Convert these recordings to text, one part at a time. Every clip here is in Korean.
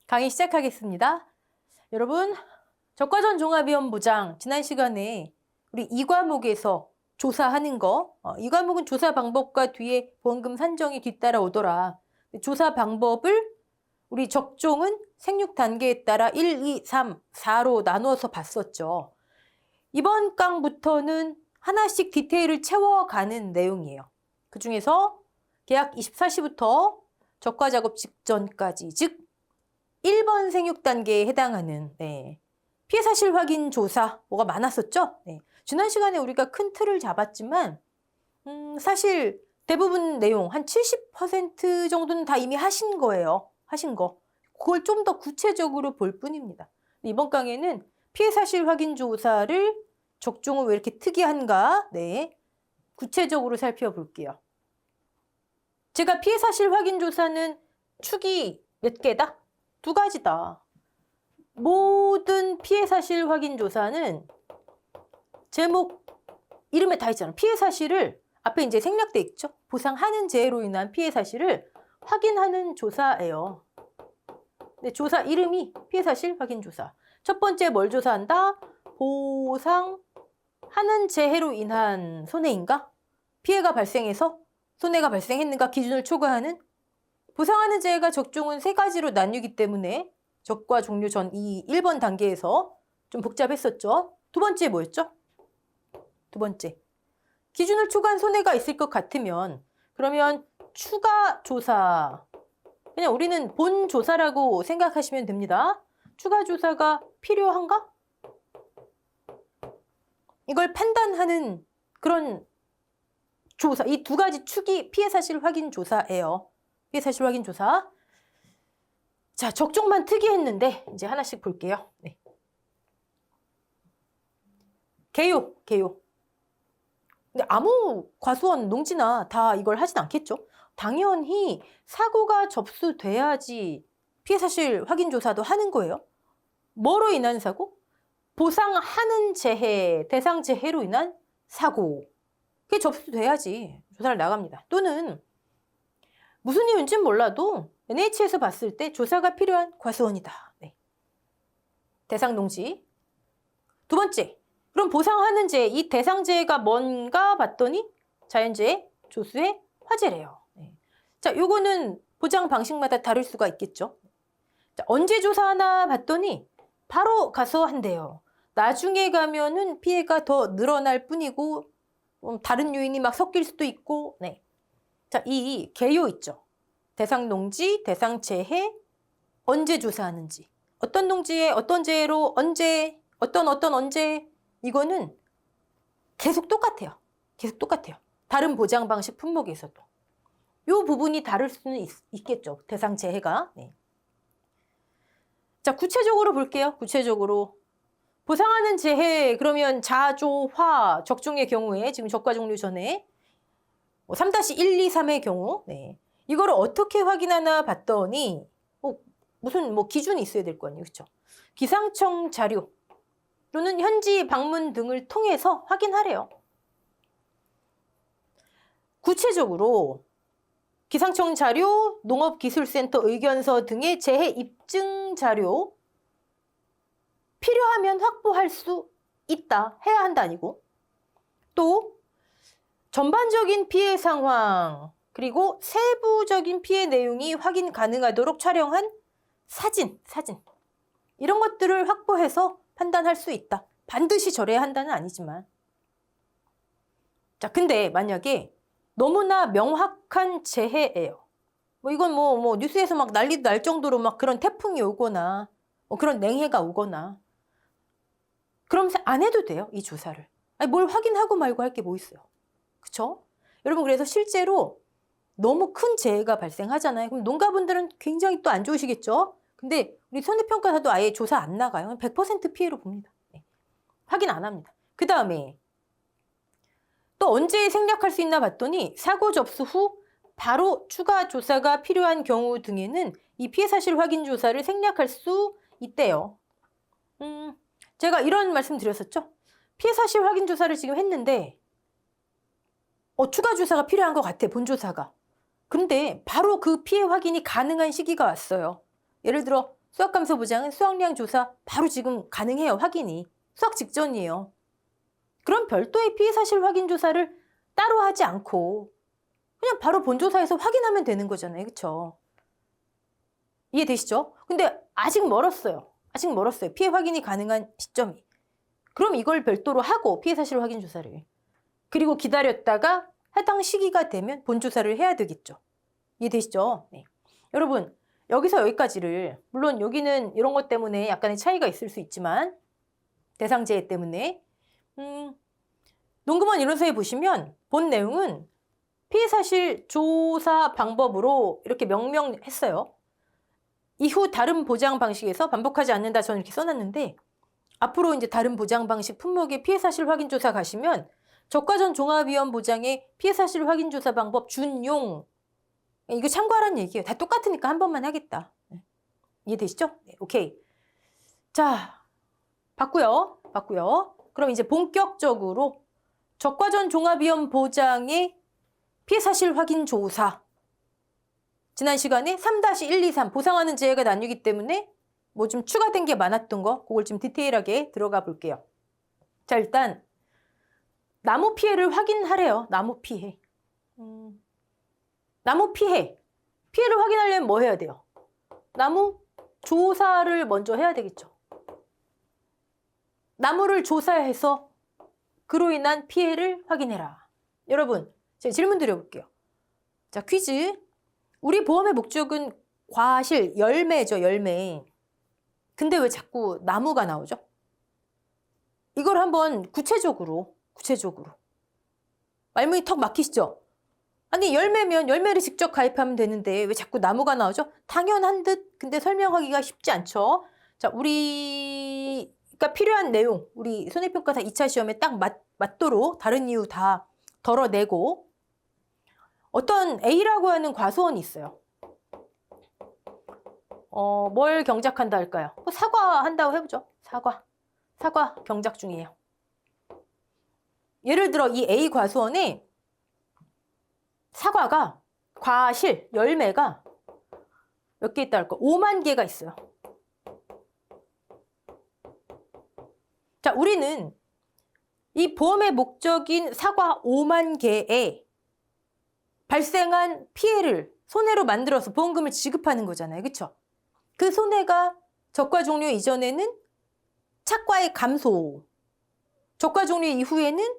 강의 시작하겠습니다. 여러분, 적과전 종합위원부장 지난 시간에 우리 이 과목에서 조사하는 거, 이 과목은 조사 방법과 뒤에 보험금 산정이 뒤따라오더라. 조사 방법을 우리 적종은 생육 단계에 따라 1, 2, 3, 4로 나누어서 봤었죠. 이번 강부터는 하나씩 디테일을 채워가는 내용이에요. 그 중에서 계약 24시부터 적과 작업 직전까지, 즉 1번 생육 단계에 해당하는 피해 사실 확인 조사 뭐가 많았었죠? 지난 시간에 우리가 큰 틀을 잡았지만 사실 대부분 내용 한 70% 정도는 다 이미 하신 거예요. 하신 거. 그걸 좀 더 구체적으로 볼 뿐입니다. 이번 강의는 피해 사실 확인 조사를 적종은 왜 이렇게 특이한가? 구체적으로 살펴볼게요. 제가 피해 사실 확인 조사는 축이 몇 개다? 2가지다. 모든 피해 사실 확인 조사는 제목 이름에 다 있잖아. 피해 사실을 앞에 이제 생략돼 있죠. 보상하는 재해로 인한 피해 사실을 확인하는 조사예요. 근데 조사 이름이 피해 사실 확인 조사. 첫 번째 뭘 조사한다? 보상하는 재해로 인한 손해인가? 피해가 발생해서 손해가 발생했는가 기준을 초과하는 보상하는 재해가 적종은 3가지로 나뉘기 때문에 적과 종료 전 이 1번 단계에서 좀 복잡했었죠. 2번째 뭐였죠? 2번째. 기준을 초과한 손해가 있을 것 같으면 그러면 추가 조사. 그냥 우리는 본 조사라고 생각하시면 됩니다. 추가 조사가 필요한가? 이걸 판단하는 그런 조사. 이 2가지 축이 피해 사실 확인 조사예요. 피해 사실 확인 조사. 자, 적종만 특이했는데 이제 하나씩 볼게요. 개요. 근데 아무 과수원, 농지나 다 이걸 하진 않겠죠? 당연히 사고가 접수돼야지 피해 사실 확인 조사도 하는 거예요. 뭐로 인한 사고? 보상하는 재해, 대상 재해로 인한 사고. 그게 접수돼야지 조사를 나갑니다. 또는 무슨 이유인지는 몰라도 NH에서 봤을 때 조사가 필요한 과수원이다. 대상 농지. 2번째, 그럼 보상하는 재해, 이 대상 재해가 뭔가 봤더니 자연재해, 조수의 화재래요. 자, 요거는 보장 방식마다 다를 수가 있겠죠. 자, 언제 조사하나 봤더니 바로 가서 한대요. 나중에 가면은 피해가 더 늘어날 뿐이고 다른 요인이 막 섞일 수도 있고. 자, 이 개요 있죠. 대상 농지, 대상 재해, 언제 조사하는지, 어떤 농지에 어떤 재해로 언제, 어떤 언제, 이거는 계속 똑같아요. 계속 똑같아요. 다른 보장 방식 품목에서도. 이 부분이 다를 수는 있겠죠. 대상 재해가. 자, 구체적으로 볼게요. 구체적으로. 보상하는 재해, 그러면 자조화 적종의 경우에 지금 적과 종료 전에 3-1, 2, 3의 경우 이거를 어떻게 확인하나 봤더니 무슨 기준이 있어야 될 거 아니에요. 그렇죠? 기상청 자료 또는 현지 방문 등을 통해서 확인하래요. 구체적으로 기상청 자료, 농업기술센터 의견서 등의 재해 입증 자료 필요하면 확보할 수 있다. 해야 한다 아니고. 또 전반적인 피해 상황 그리고 세부적인 피해 내용이 확인 가능하도록 촬영한 사진 이런 것들을 확보해서 판단할 수 있다. 반드시 저래야 한다는 아니지만. 자, 근데 만약에 너무나 명확한 재해예요. 이건 뉴스에서 막 난리도 날 정도로 막 그런 태풍이 오거나 그런 냉해가 오거나 그럼 안 해도 돼요. 이 조사를. 아니, 뭘 확인하고 말고 할 게 뭐 있어요. 그쵸? 여러분, 그래서 실제로 너무 큰 재해가 발생하잖아요. 그럼 농가분들은 굉장히 또 안 좋으시겠죠? 근데 우리 손해평가사도 아예 조사 안 나가요. 100% 피해로 봅니다. 확인 안 합니다. 그 다음에 또 언제 생략할 수 있나 봤더니 사고 접수 후 바로 추가 조사가 필요한 경우 등에는 이 피해 사실 확인 조사를 생략할 수 있대요. 제가 이런 말씀 드렸었죠? 피해 사실 확인 조사를 지금 했는데 추가 조사가 필요한 것 같아, 본조사가. 그런데 바로 그 피해 확인이 가능한 시기가 왔어요. 예를 들어 수학감소 보장은 수학량 조사 바로 지금 가능해요. 확인이. 수학 직전이에요. 그럼 별도의 피해 사실 확인 조사를 따로 하지 않고 그냥 바로 본조사에서 확인하면 되는 거잖아요. 그렇죠? 이해되시죠? 근데 아직 멀었어요. 아직 멀었어요. 피해 확인이 가능한 시점이. 그럼 이걸 별도로 하고 피해 사실 확인 조사를. 그리고 기다렸다가 해당 시기가 되면 본조사를 해야 되겠죠. 이해되시죠? 네. 여러분, 여기서 여기까지를, 물론 여기는 이런 것 때문에 약간의 차이가 있을 수 있지만 대상제해 때문에 농구먼 이론서에 보시면 본 내용은 피해 사실 조사 방법으로 이렇게 명명했어요. 이후 다른 보장 방식에서 반복하지 않는다 저는 이렇게 써놨는데 앞으로 이제 다른 보장 방식 품목의 피해 사실 확인 조사 가시면 저가전 종합위험 보장의 피해 사실 확인 조사 방법 준용 이거 참고하라는 얘기예요. 다 똑같으니까 한 번만 하겠다. 이해되시죠? 네, 오케이. 자, 봤고요. 그럼 이제 본격적으로 저가전 종합위험 보장의 피해 사실 확인 조사. 지난 시간에 3-123 보상하는 재해가 나뉘기 때문에 뭐 좀 추가된 게 많았던 거 그걸 좀 디테일하게 들어가 볼게요. 자, 일단 나무 피해를 확인하래요. 나무 피해. 나무 피해. 피해를 확인하려면 뭐 해야 돼요? 나무 조사를 먼저 해야 되겠죠. 나무를 조사해서 그로 인한 피해를 확인해라. 여러분, 제가 질문 드려볼게요. 자, 퀴즈. 우리 보험의 목적은 과실, 열매죠, 열매. 근데 왜 자꾸 나무가 나오죠? 이걸 한번 구체적으로. 말문이 턱 막히시죠? 아니, 열매면 열매를 직접 가입하면 되는데 왜 자꾸 나무가 나오죠? 당연한 듯, 근데 설명하기가 쉽지 않죠? 자, 우리가 필요한 내용, 우리 손해평가사 2차 시험에 딱 맞도록 다른 이유 다 덜어내고 어떤 A라고 하는 과수원이 있어요. 뭘 경작한다 할까요? 사과 한다고 해보죠. 사과 경작 중이에요. 예를 들어 이 A 과수원에 사과가 과실, 열매가 몇 개 있다 할까? 5만 개가 있어요. 자, 우리는 이 보험의 목적인 사과 5만 개에 발생한 피해를 손해로 만들어서 보험금을 지급하는 거잖아요. 그렇죠? 그 손해가 적과 종료 이전에는 착과의 감소, 적과 종료 이후에는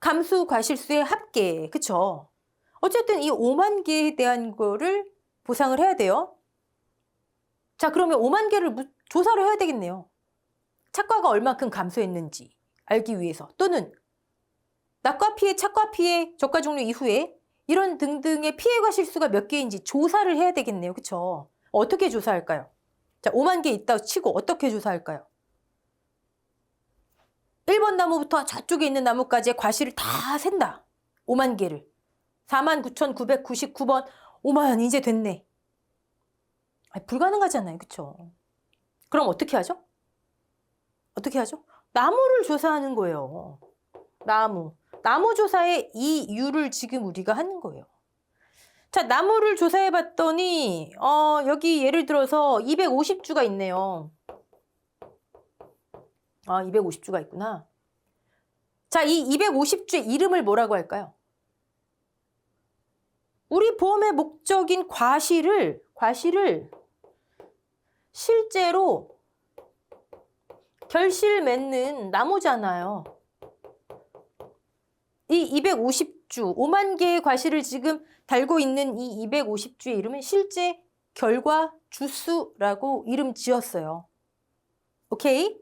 감수 과실수의 합계, 그쵸? 어쨌든 이 5만 개에 대한 거를 보상을 해야 돼요. 자, 그러면 5만 개를 조사를 해야 되겠네요. 착과가 얼마큼 감소했는지 알기 위해서 또는 낙과 피해, 착과 피해, 적과 종료 이후에 이런 등등의 피해 과실수가 몇 개인지 조사를 해야 되겠네요. 그쵸? 어떻게 조사할까요? 자, 5만 개 있다고 치고 어떻게 조사할까요? 1번 나무부터 저쪽에 있는 나무까지의 과실을 다 샌다. 5만 개를. 49,999번. 5만 이제 됐네. 불가능하잖아요. 그쵸? 그럼 어떻게 하죠? 나무를 조사하는 거예요. 나무 조사의 이유를 지금 우리가 하는 거예요. 자, 나무를 조사해 봤더니 여기 예를 들어서 250주가 있네요. 250주가 있구나. 자, 이 250주의 이름을 뭐라고 할까요? 우리 보험의 목적인 과실을 실제로 결실 맺는 나무잖아요. 이 250주, 5만 개의 과실을 지금 달고 있는 이 250주의 이름은 실제 결과 주수라고 이름 지었어요. 오케이?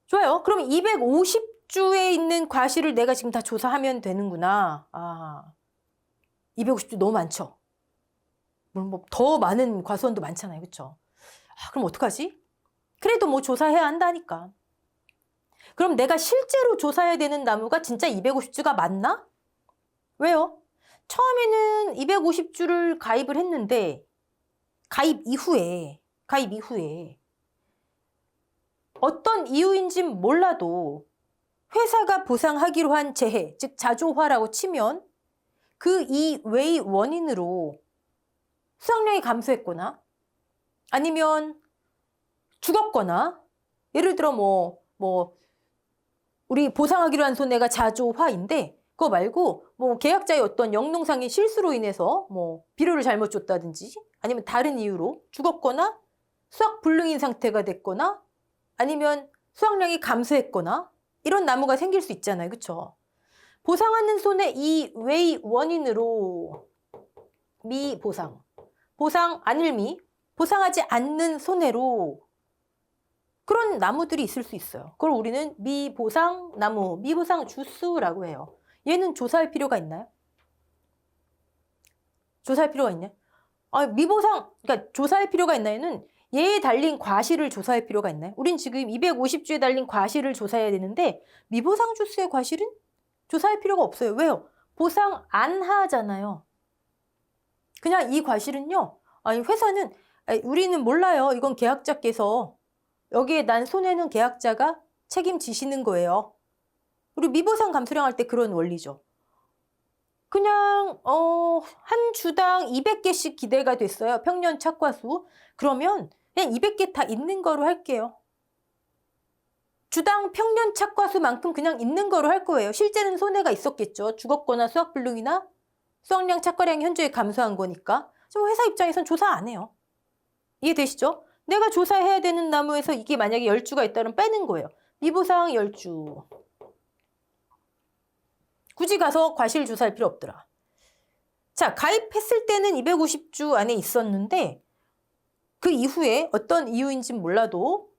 좋아요. 그럼 250주에 있는 과실을 내가 지금 다 조사하면 되는구나. 250주 너무 많죠? 물론 뭐 더 많은 과수원도 많잖아요. 그렇죠? 그럼 어떡하지? 그래도 뭐 조사해야 한다니까. 그럼 내가 실제로 조사해야 되는 나무가 진짜 250주가 맞나? 왜요? 처음에는 250주를 가입을 했는데 가입 이후에 어떤 이유인진 몰라도 회사가 보상하기로 한 재해, 즉 자조화라고 치면 그 이외의 원인으로 수확량이 감소했거나 아니면 죽었거나, 예를 들어 우리 보상하기로 한 손해가 자조화인데, 그거 말고 계약자의 어떤 영농상의 실수로 인해서 비료를 잘못 줬다든지, 아니면 다른 이유로 죽었거나, 수확 불능인 상태가 됐거나, 아니면 수확량이 감소했거나, 이런 나무가 생길 수 있잖아요. 그쵸? 보상하는 손해 이외의 원인으로 미보상, 보상 아닐미, 보상하지 않는 손해로 그런 나무들이 있을 수 있어요. 그걸 우리는 미보상 나무, 미보상 주수라고 해요. 얘는 조사할 필요가 있나요? 조사할 필요가 있나요? 미보상, 그러니까 조사할 필요가 있나요는 얘에 달린 과실을 조사할 필요가 있나요? 우린 지금 250주에 달린 과실을 조사해야 되는데 미보상 주수의 과실은 조사할 필요가 없어요. 왜요? 보상 안 하잖아요. 그냥 이 과실은요. 회사는 우리는 몰라요. 이건 계약자께서 여기에 난 손해는 계약자가 책임지시는 거예요. 우리 미보상 감수령 할 때 그런 원리죠. 그냥 한 주당 200개씩 기대가 됐어요. 평년 착과수. 그러면 그냥 200개 다 있는 거로 할게요. 주당 평년 착과수만큼 그냥 있는 거로 할 거예요. 실제는 손해가 있었겠죠. 죽었거나 수확불능이나 수확량 착과량이 현저히 감소한 거니까. 지금 회사 입장에선 조사 안 해요. 이해되시죠? 내가 조사해야 되는 나무에서 이게 만약에 10주가 있다면 빼는 거예요. 미보상 10주. 굳이 가서 과실 조사할 필요 없더라. 자, 가입했을 때는 250주 안에 있었는데 그 이후에 어떤 이유인지는 몰라도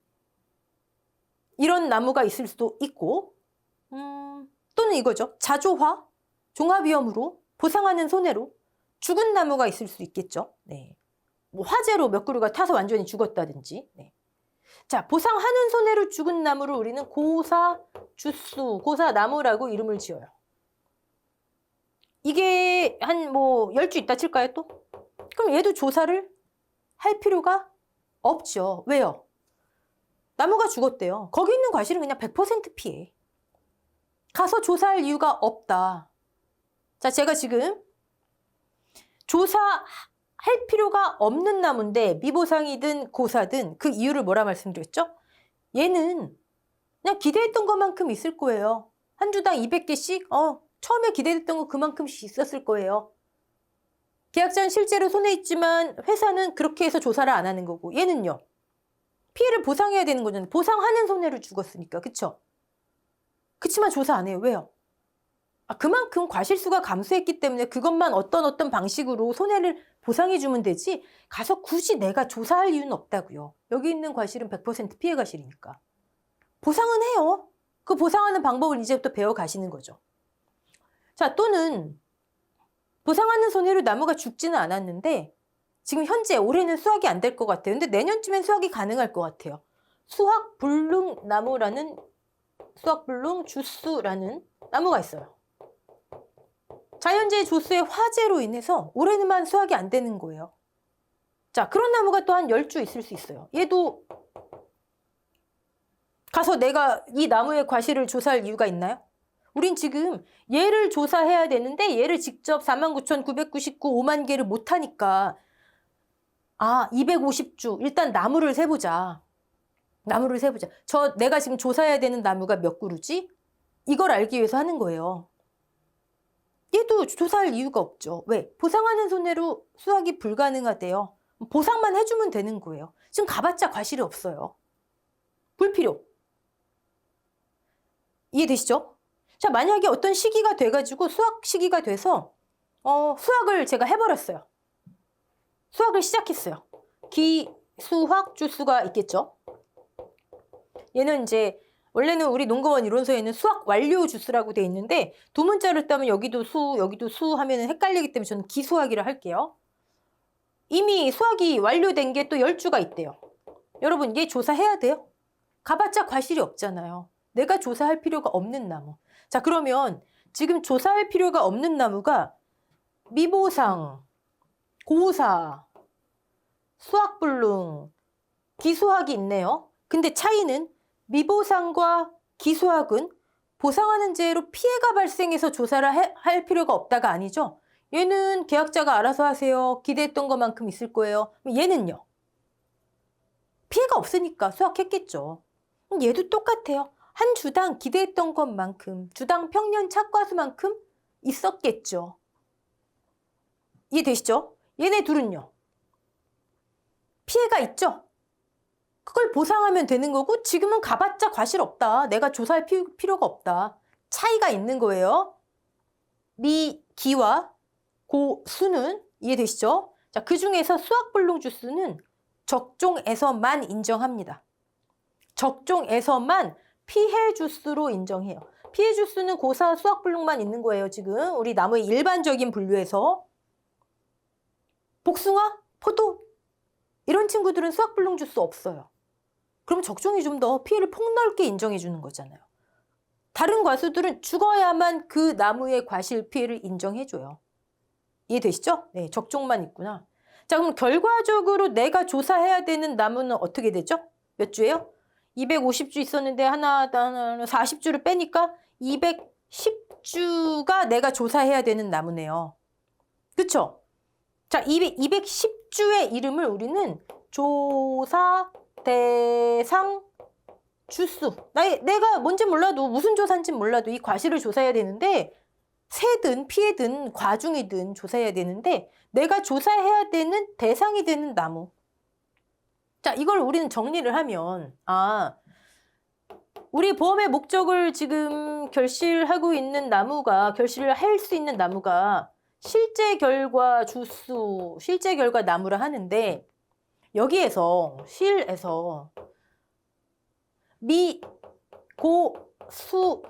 이런 나무가 있을 수도 있고 또는 이거죠. 자조화, 종합위험으로 보상하는 손해로 죽은 나무가 있을 수 있겠죠. 네. 화재로 몇 그루가 타서 완전히 죽었다든지. 네. 자, 보상하는 손해로 죽은 나무를 우리는 고사주수, 고사나무라고 이름을 지어요. 이게 한 10주 있다 칠까요 또? 그럼 얘도 조사를 할 필요가 없죠. 왜요? 나무가 죽었대요. 거기 있는 과실은 그냥 100% 피해. 가서 조사할 이유가 없다. 자, 제가 지금 조사할 필요가 없는 나무인데 미보상이든 고사든 그 이유를 뭐라 말씀드렸죠? 얘는 그냥 기대했던 것만큼 있을 거예요. 한 주당 200개씩 처음에 기대했던 거 그만큼씩 있었을 거예요. 계약자는 실제로 손해있지만 회사는 그렇게 해서 조사를 안 하는 거고 얘는요. 피해를 보상해야 되는 거잖아요. 보상하는 손해로 죽었으니까. 그쵸? 그치만 조사 안 해요. 왜요? 그만큼 과실수가 감소했기 때문에 그것만 어떤 방식으로 손해를 보상해주면 되지 가서 굳이 내가 조사할 이유는 없다고요. 여기 있는 과실은 100% 피해 과실이니까. 보상은 해요. 그 보상하는 방법을 이제부터 배워가시는 거죠. 자, 또는 보상하는 손해로 나무가 죽지는 않았는데 지금 현재 올해는 수확이 안 될 것 같아요. 근데 내년쯤엔 수확이 가능할 것 같아요. 수확불능 나무라는 수확불능 주수라는 나무가 있어요. 자연재해 조수의 화재로 인해서 올해는만 수확이 안 되는 거예요. 자, 그런 나무가 또 한 10주 있을 수 있어요. 얘도 가서 내가 이 나무의 과실을 조사할 이유가 있나요? 우린 지금 얘를 조사해야 되는데 얘를 직접 49,999 5만 개를 못하니까 250주 일단 나무를 세보자. 나무를 세보자. 내가 지금 조사해야 되는 나무가 몇 그루지? 이걸 알기 위해서 하는 거예요. 얘도 조사할 이유가 없죠. 왜? 보상하는 손해로 수확이 불가능하대요. 보상만 해주면 되는 거예요. 지금 가봤자 과실이 없어요. 불필요. 이해되시죠? 자, 만약에 어떤 시기가 돼가지고 수확 시기가 돼서 수확을 제가 해버렸어요. 수확을 시작했어요. 기수확 주수가 있겠죠. 얘는 이제 원래는 우리 농가원 이론서에는 수확 완료 주수라고 돼 있는데 두 문자를 따면 여기도 수 하면은 헷갈리기 때문에 저는 기수확이라 할게요. 이미 수확이 완료된 게 또 10주가 있대요. 여러분 얘 조사해야 돼요? 가봤자 과실이 없잖아요. 내가 조사할 필요가 없는 나무. 자, 그러면 지금 조사할 필요가 없는 나무가 미보상, 고사, 수확불능, 기수확이 있네요. 근데 차이는 미보상과 기수확은 보상하는 재해로 피해가 발생해서 조사를 할 필요가 없다가 아니죠. 얘는 계약자가 알아서 하세요. 기대했던 것만큼 있을 거예요. 얘는요. 피해가 없으니까 수확했겠죠. 얘도 똑같아요. 한 주당 기대했던 것만큼, 주당 평년 착과수만큼 있었겠죠. 이해되시죠? 얘네 둘은요. 피해가 있죠? 그걸 보상하면 되는 거고 지금은 가봤자 과실 없다. 내가 조사할 필요가 없다. 차이가 있는 거예요. 미기와 고수는 이해되시죠? 자, 그 중에서 수확불능 주수는 적종에서만 인정합니다. 적종에서만 피해 주수로 인정해요. 피해 주수는 고사 수확불능만 있는 거예요. 지금 우리 나무의 일반적인 분류에서 복숭아, 포도 이런 친구들은 수확불능 주수 없어요. 그럼 적종이 좀 더 피해를 폭넓게 인정해 주는 거잖아요. 다른 과수들은 죽어야만 그 나무의 과실 피해를 인정해 줘요. 이해되시죠? 네, 적종만 있구나. 자, 그럼 결과적으로 내가 조사해야 되는 나무는 어떻게 되죠? 몇 주예요? 250주 있었는데 하나 40주를 빼니까 210주가 내가 조사해야 되는 나무네요. 그쵸? 자, 210주의 이름을 우리는 조사 대상 주수. 내가 뭔지 몰라도 무슨 조사인지 몰라도 이 과실을 조사해야 되는데 새든 피해든 과중이든 조사해야 되는데 내가 조사해야 되는 대상이 되는 나무. 자, 이걸 우리는 정리를 하면 우리 보험의 목적을 지금 결실하고 있는 나무가 결실을 할 수 있는 나무가 실제 결과 주수, 실제 결과 나무라 하는데 여기에서 실에서 미, 고, 수,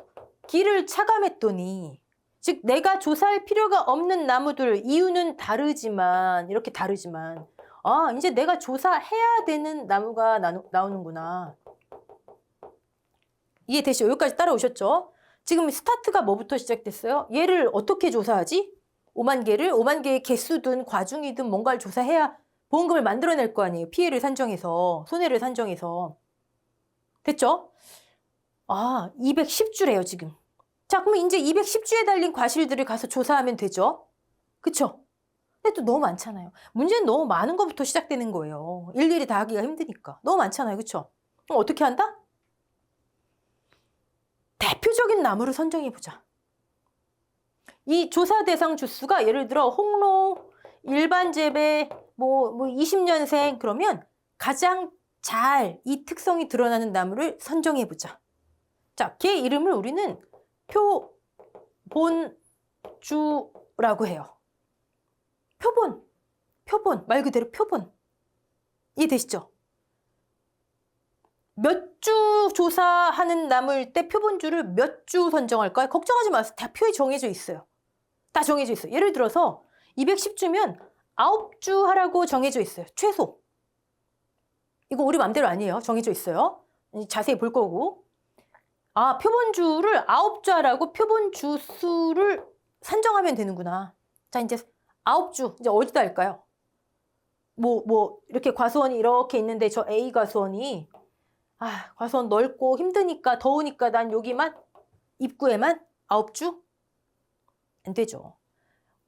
기를 차감했더니 즉 내가 조사할 필요가 없는 나무들 이유는 다르지만 이렇게 다르지만 이제 내가 조사해야 되는 나무가 나오는구나. 이해되시죠? 여기까지 따라오셨죠? 지금 스타트가 뭐부터 시작됐어요? 얘를 어떻게 조사하지? 5만 개의 개수든 과중이든 뭔가를 조사해야 보험금을 만들어낼 거 아니에요. 피해를 산정해서, 손해를 산정해서. 됐죠? 210주래요, 지금. 자, 그러면 이제 210주에 달린 과실들을 가서 조사하면 되죠? 그쵸? 근데 또 너무 많잖아요. 문제는 너무 많은 것부터 시작되는 거예요. 일일이 다 하기가 힘드니까. 너무 많잖아요. 그쵸? 그럼 어떻게 한다? 대표적인 나무를 선정해보자. 이 조사 대상 주수가 예를 들어 홍로, 일반 재배, 20년생 그러면 가장 잘 이 특성이 드러나는 나무를 선정해보자. 자, 걔 이름을 우리는 표본주라고 해요. 표본, 말 그대로 표본. 이해되시죠? 몇 주 조사하는 나무일 때 표본주를 몇 주 선정할까요? 걱정하지 마세요. 다 표에 정해져 있어요. 다 정해져 있어요. 예를 들어서 210주면 9주 하라고 정해져 있어요. 최소. 이거 우리 맘대로 아니에요. 정해져 있어요. 자세히 볼 거고. 표본주를 9주 하라고 표본주 수를 산정하면 되는구나. 자, 이제 9주. 이제 어디다 할까요? 이렇게 과수원이 이렇게 있는데 저 A 과수원이 과수원 넓고 힘드니까 더우니까 난 여기만 입구에만 9주? 안 되죠.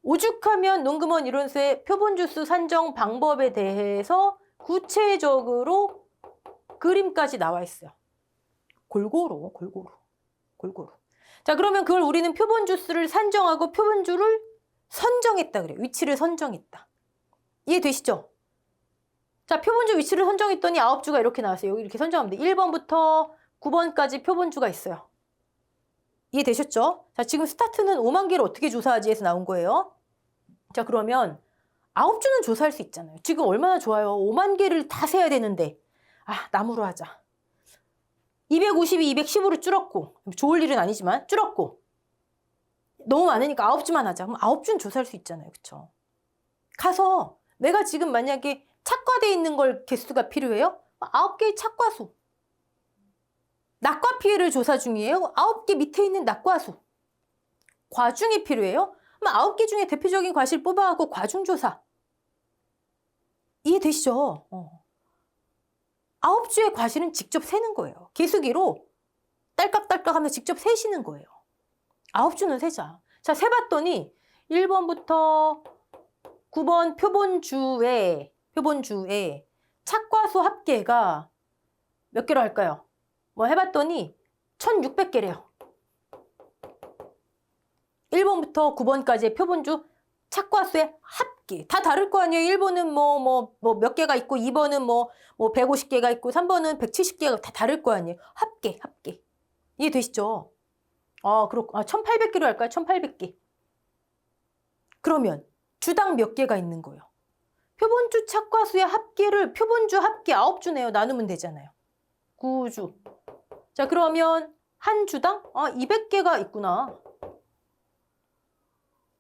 오죽하면 농금원 이론서의 표본주수 산정 방법에 대해서 구체적으로 그림까지 나와 있어요. 골고루. 자, 그러면 그걸 우리는 표본주수를 산정하고 표본주를 선정했다 그래요. 위치를 선정했다. 이해되시죠? 자, 표본주 위치를 선정했더니 9주가 이렇게 나왔어요. 여기 이렇게 선정하면 돼. 1번부터 9번까지 표본주가 있어요. 이해되셨죠? 자, 지금 스타트는 5만 개를 어떻게 조사하지 해서 나온 거예요. 자, 그러면 9주는 조사할 수 있잖아요. 지금 얼마나 좋아요. 5만 개를 다 세야 되는데 나무로 하자. 252, 210으로 줄었고 좋을 일은 아니지만 줄었고 너무 많으니까 9주만 하자. 그럼 9주는 조사할 수 있잖아요. 그쵸? 가서 내가 지금 만약에 착과돼 있는 걸 개수가 필요해요? 9개의 착과수. 낙과 피해를 조사 중이에요? 9개 밑에 있는 낙과수. 과중이 필요해요? 그럼 9개 중에 대표적인 과실 뽑아갖고 과중조사. 이해되시죠? 9주의 과실은 직접 세는 거예요. 계수기로 딸깍딸깍 하면서 직접 세시는 거예요. 9주는 세자. 자, 세봤더니 1번부터 9번 표본주에 착과수 합계가 몇 개로 할까요? 뭐 해봤더니 1600개래요. 1번부터 9번까지의 표본주 착과수의 합계. 다 다를 거 아니에요. 1번은 뭐 몇 개가 있고 2번은 뭐 150개가 있고 3번은 170개가 다 다를 거 아니에요. 합계. 이해되시죠? 그렇고 1800개로 할까요? 1800개. 그러면 주당 몇 개가 있는 거예요? 표본주 착과수의 합계를 표본주 합계 9주네요. 나누면 되잖아요. 9주. 자, 그러면 한 주당 200개가 있구나.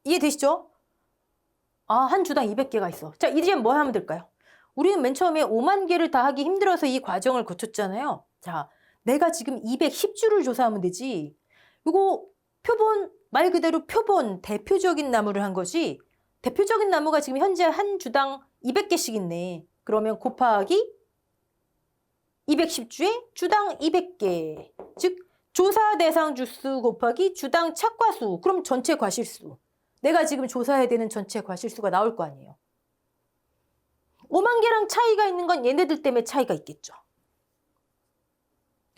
이해되시죠? 한 주당 200개가 있어. 자, 이제 뭐 하면 될까요? 우리는 맨 처음에 5만 개를 다 하기 힘들어서 이 과정을 거쳤잖아요. 자, 내가 지금 210주를 조사하면 되지. 이거 표본, 말 그대로 표본, 대표적인 나무를 한 거지. 대표적인 나무가 지금 현재 한 주당 200개씩 있네. 그러면 곱하기 210주에 주당 200개. 즉, 조사 대상 주수 곱하기 주당 착과수. 그럼 전체 과실수. 내가 지금 조사해야 되는 전체 과실수가 나올 거 아니에요. 5만 개랑 차이가 있는 건 얘네들 때문에 차이가 있겠죠.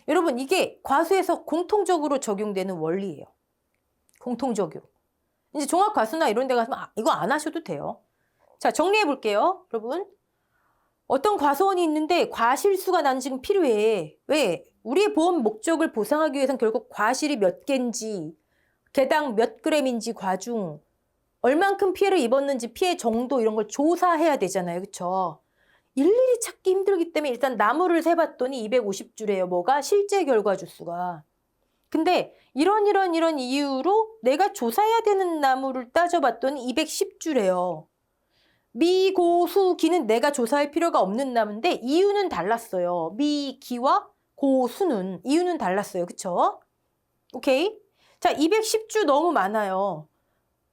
여러분, 이게 과수에서 공통적으로 적용되는 원리예요. 공통적용. 이제 종합과수나 이런 데 가서 이거 안 하셔도 돼요. 자, 정리해 볼게요. 여러분, 어떤 과수원이 있는데 과실수가 난 지금 필요해. 왜? 우리의 보험 목적을 보상하기 위해서는 결국 과실이 몇 개인지, 개당 몇 그램인지 과중, 얼만큼 피해를 입었는지 피해 정도 이런 걸 조사해야 되잖아요. 그렇죠? 일일이 찾기 힘들기 때문에 일단 나무를 세봤더니 250주래요. 뭐가? 실제 결과 주수가. 근데 이런 이유로 내가 조사해야 되는 나무를 따져봤더니 210주래요. 미, 고, 수, 기는 내가 조사할 필요가 없는 나무인데 이유는 달랐어요. 미, 기와 고, 수는 이유는 달랐어요. 그쵸? 오케이? 자, 210주 너무 많아요.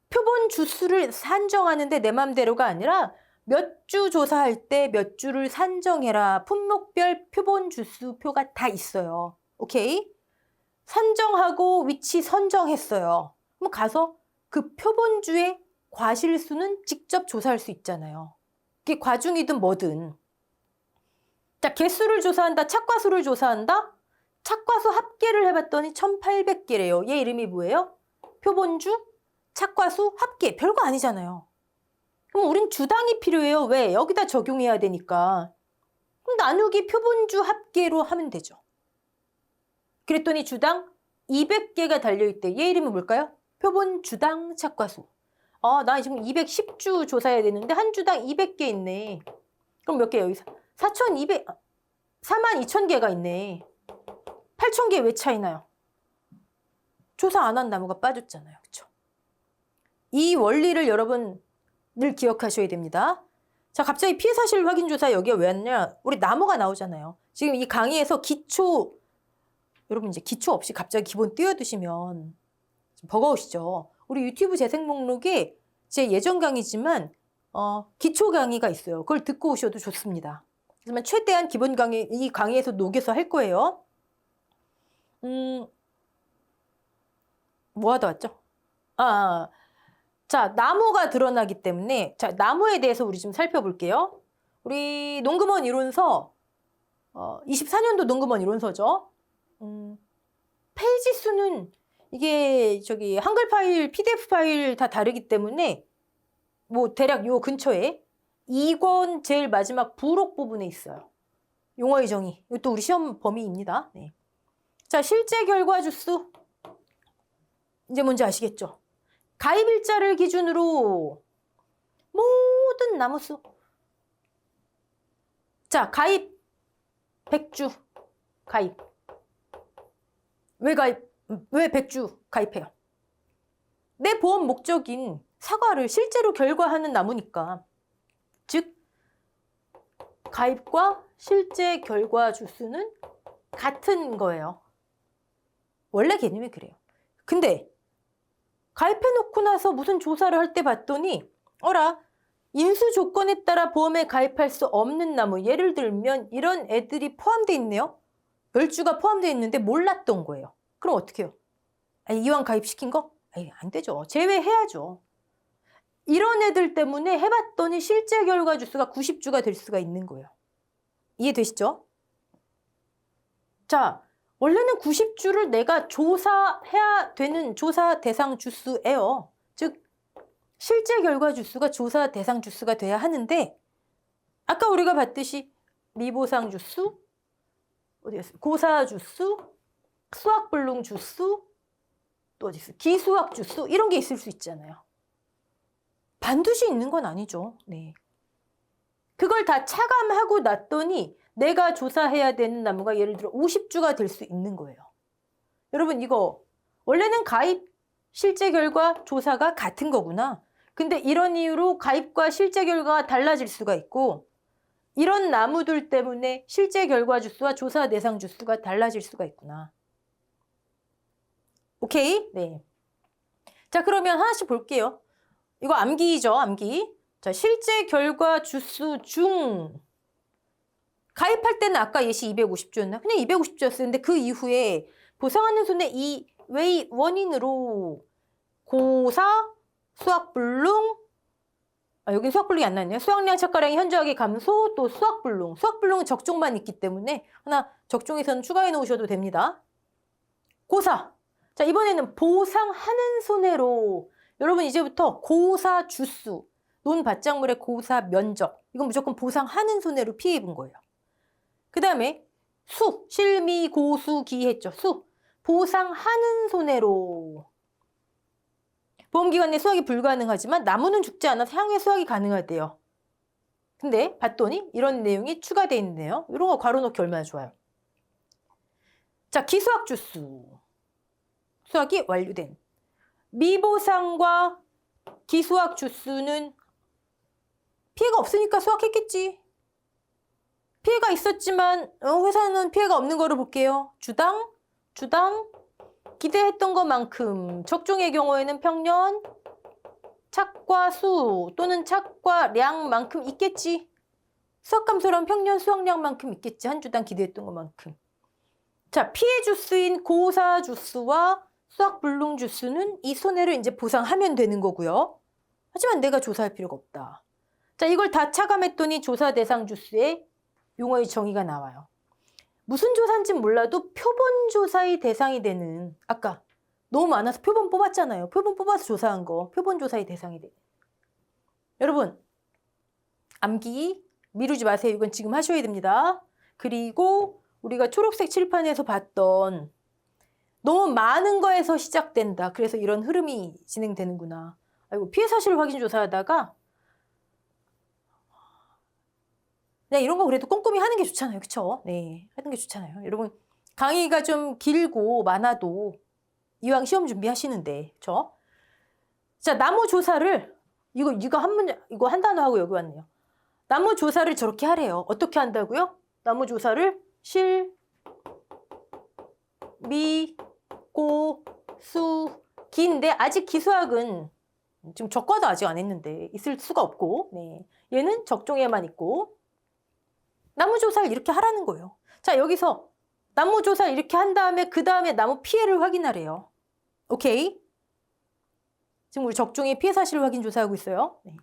표본 주수를 산정하는데 내 맘대로가 아니라 몇 주 조사할 때 몇 주를 산정해라. 품목별 표본 주수표가 다 있어요. 오케이? 산정하고 위치 선정했어요. 그럼 가서 그 표본주의 과실수는 직접 조사할 수 있잖아요. 그게 과중이든 뭐든. 자, 개수를 조사한다. 착과수를 조사한다. 착과수 합계를 해봤더니 1800개래요. 얘 이름이 뭐예요? 표본주 착과수 합계. 별거 아니잖아요. 그럼 우린 주당이 필요해요. 왜? 여기다 적용해야 되니까. 그럼 나누기 표본주 합계로 하면 되죠. 그랬더니 주당 200개가 달려있대. 얘 이름은 뭘까요? 표본 주당 착과수. 나 지금 210주 조사해야 되는데 한 주당 200개 있네. 그럼 몇 개예요? 42,000개가 있네. 8,000개 왜 차이나요? 조사 안 한 나무가 빠졌잖아요. 그렇죠? 이 원리를 여러분 늘 기억하셔야 됩니다. 자, 갑자기 피해 사실 확인 조사 여기에 왜 왔냐? 우리 나무가 나오잖아요. 지금 이 강의에서 기초, 여러분 이제 기초 없이 갑자기 기본 띄워두시면 좀 버거우시죠? 우리 유튜브 재생 목록에 제 예전 강의지만 기초 강의가 있어요. 그걸 듣고 오셔도 좋습니다. 하지만 최대한 기본 강의, 이 강의에서 녹여서 할 거예요. 뭐 하다 왔죠? 자, 나무가 드러나기 때문에, 자, 나무에 대해서 우리 좀 살펴볼게요. 우리 농금원 이론서, 24년도 농금원 이론서죠. 페이지 수는 이게 한글 파일, PDF 파일 다 다르기 때문에 뭐 대략 요 근처에 2권 제일 마지막 부록 부분에 있어요. 용어의 정의. 이것도 우리 시험 범위입니다. 네. 자, 실제 결과 주수. 이제 뭔지 아시겠죠? 가입일자를 기준으로 모든 나무수. 자, 가입 100주 가입. 왜 100주 가입해요? 내 보험 목적인 사과를 실제로 결과하는 나무니까. 즉, 가입과 실제 결과 주수는 같은 거예요. 원래 개념이 그래요. 근데 가입해놓고 나서 무슨 조사를 할 때 봤더니 인수 조건에 따라 보험에 가입할 수 없는 나무, 예를 들면 이런 애들이 포함되어 있네요. 10주가 포함되어 있는데 몰랐던 거예요. 그럼 어떻게 해요? 이왕 가입시킨 거? 안 되죠. 제외해야죠. 이런 애들 때문에 해봤더니 실제 결과 주수가 90주가 될 수가 있는 거예요. 이해되시죠? 자, 원래는 90주를 내가 조사해야 되는 조사 대상 주수예요. 즉 실제 결과 주수가 조사 대상 주수가 돼야 하는데 아까 우리가 봤듯이 미보상 주수, 어디 있어? 고사 주수, 수학 불능 주수, 또 어디 있어? 기수학 주수 이런 게 있을 수 있잖아요. 반드시 있는 건 아니죠. 네. 그걸 다 차감하고 놨더니 내가 조사해야 되는 나무가 예를 들어 50주가 될 수 있는 거예요. 여러분 이거 원래는 가입, 실제 결과, 조사가 같은 거구나. 근데 이런 이유로 가입과 실제 결과가 달라질 수가 있고 이런 나무들 때문에 실제 결과 주수와 조사 대상 주수가 달라질 수가 있구나. 오케이? 네. 자, 그러면 하나씩 볼게요. 이거 암기죠, 암기. 자, 실제 결과 주수 중 가입할 때는 아까 예시 250주였나? 그냥 250주였었는데 그 이후에 보상하는 손해 이 외의 원인으로 고사, 수학 불능, 여기 수학 불능이 안 나왔네요. 수학량 착과량이 현저하게 감소, 또 수학 불능. 수학 불능은 적종만 있기 때문에 하나 적종에서는 추가해 놓으셔도 됩니다. 고사. 자, 이번에는 보상하는 손해로 여러분 이제부터 고사 주수, 논밭작물의 고사 면적 이건 무조건 보상하는 손해로 피해 입은 거예요. 그 다음에 수, 실미, 고수, 기 했죠. 수, 보상하는 손해로 보험기간 내 수확이 불가능하지만 나무는 죽지 않아서 향후에 수확이 가능하대요. 근데 봤더니 이런 내용이 추가되어 있네요. 이런 거 괄호넣기 얼마나 좋아요. 자, 기수학 주수. 수확이 완료된. 미보상과 기수학 주수는 피해가 없으니까 수확했겠지. 피해가 있었지만 회사는 피해가 없는 거로 볼게요. 주당 기대했던 것만큼 적종의 경우에는 평년 착과 수 또는 착과 량만큼 있겠지. 수확 감소라면 평년 수확량만큼 있겠지. 한 주당 기대했던 것만큼. 자, 피해 주수인 고사 주수와 수확 불능 주수는 이 손해를 이제 보상하면 되는 거고요. 하지만 내가 조사할 필요가 없다. 자, 이걸 다 차감했더니 조사 대상 주수의 용어의 정의가 나와요. 무슨 조사인지는 몰라도 표본 조사의 대상이 되는, 아까 너무 많아서 표본 뽑았잖아요. 표본 뽑아서 조사한 거, 표본 조사의 대상이 되는. 여러분, 암기 미루지 마세요. 이건 지금 하셔야 됩니다. 그리고 우리가 초록색 칠판에서 봤던 너무 많은 거에서 시작된다. 그래서 이런 흐름이 진행되는구나. 아이고, 피해 사실 확인 조사하다가 네, 이런 거 그래도 꼼꼼히 하는 게 좋잖아요. 그쵸? 네, 하는 게 좋잖아요. 여러분, 강의가 좀 길고 많아도 이왕 시험 준비하시는데, 그쵸? 자, 나무 조사를, 이거 한 단어 하고 여기 왔네요. 나무 조사를 저렇게 하래요. 어떻게 한다고요? 나무 조사를 실, 미, 고, 수, 기인데 아직 기수학은 지금 적과도 아직 안 했는데 있을 수가 없고, 네. 얘는 적종에만 있고, 나무 조사를 이렇게 하라는 거예요. 자, 여기서 나무 조사를 이렇게 한 다음에 그 다음에 나무 피해를 확인하래요. 오케이? 지금 우리 적종의 피해 사실 확인 조사하고 있어요. 네.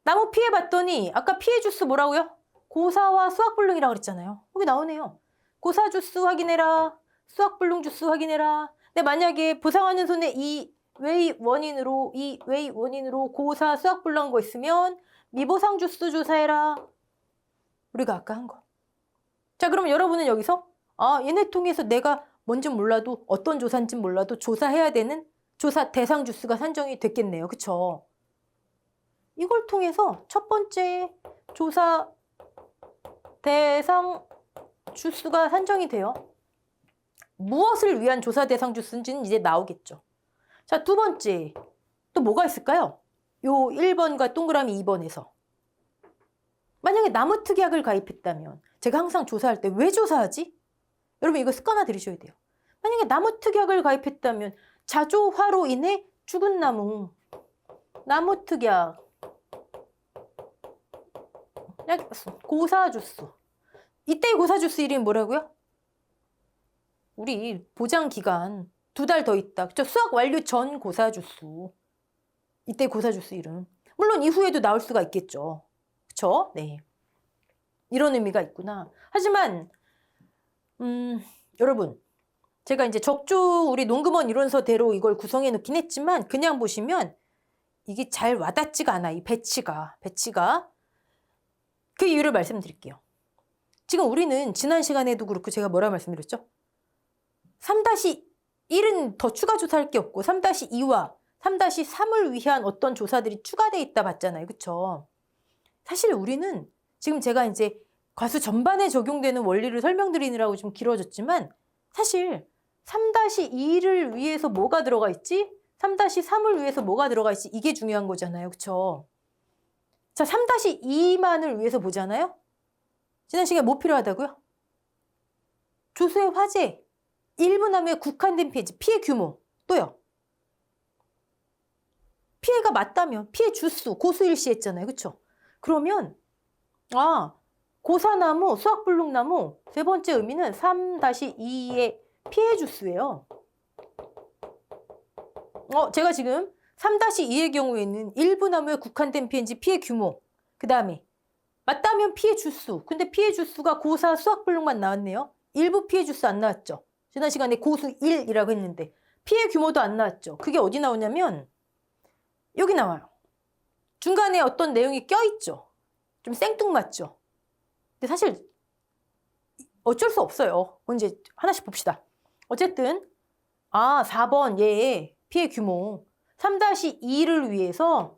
나무 피해 봤더니 아까 피해 주수 뭐라고요? 고사와 수학 불능이라고 그랬잖아요. 여기 나오네요. 고사 주수 확인해라. 수학 불능 주수 확인해라. 근데 만약에 보상하는 손해 이 외의 원인으로 고사 수학 불능한 거 있으면 미보상 주수 조사해라. 우리가 아까 한 거. 자, 그럼 여러분은 여기서 얘네 통해서 내가 뭔지 몰라도 어떤 조사인지 몰라도 조사해야 되는 조사 대상 주수가 산정이 됐겠네요. 그쵸? 이걸 통해서 첫 번째 조사 대상 주수가 산정이 돼요. 무엇을 위한 조사 대상 주수인지는 이제 나오겠죠. 자, 두 번째 또 뭐가 있을까요? 요 1번과 동그라미 2번에서 만약에 나무특약을 가입했다면 제가 항상 조사할 때 왜 조사하지? 여러분 이거 습관화 들으셔야 돼요. 만약에 나무특약을 가입했다면 자조화로 인해 죽은 나무, 나무특약, 고사주수. 이때 고사주수 이름이 뭐라고요? 우리 보장기간 2달 더 있다. 그쵸? 수학 완료 전 고사주수. 이때 고사주수 이름. 물론 이후에도 나올 수가 있겠죠. 그쵸? 네. 이런 의미가 있구나. 하지만 여러분, 제가 이제 적조 우리 농금원 이론서대로 이걸 구성해 놓긴 했지만 그냥 보시면 이게 잘 와닿지가 않아. 이 배치가. 그 이유를 말씀드릴게요. 지금 우리는 지난 시간에도 그렇고 제가 뭐라 말씀드렸죠? 3-1은 더 추가 조사할 게 없고 3-2와 3-3을 위한 어떤 조사들이 추가돼 있다 봤잖아요. 그쵸? 사실 우리는 지금 제가 이제 과수 전반에 적용되는 원리를 설명드리느라고 좀 길어졌지만 사실 3-2를 위해서 뭐가 들어가 있지? 3-3을 위해서 뭐가 들어가 있지? 이게 중요한 거잖아요. 그쵸? 자, 3-2만을 위해서 보잖아요. 지난 시간에 뭐 필요하다고요? 조수의 화재, 일부 나무에 국한된 피해 규모, 또요. 피해가 맞다면 피해 주수, 고수일시 했잖아요. 그쵸? 그러면 고사나무, 수확불능나무 세 번째 의미는 3-2의 피해 주수예요. 제가 지금 3-2의 경우에는 일부 나무에 국한된 피해인지 피해 규모, 그 다음에 맞다면 피해 주수. 근데 피해 주수가 고사 수확불능만 나왔네요. 일부 피해 주수 안 나왔죠. 지난 시간에 고수 1이라고 했는데 피해 규모도 안 나왔죠. 그게 어디 나오냐면 여기 나와요. 중간에 어떤 내용이 껴있죠. 좀 생뚱맞죠. 근데 사실 어쩔 수 없어요. 이제 하나씩 봅시다. 어쨌든 4번 얘의 피해 규모 3-2를 위해서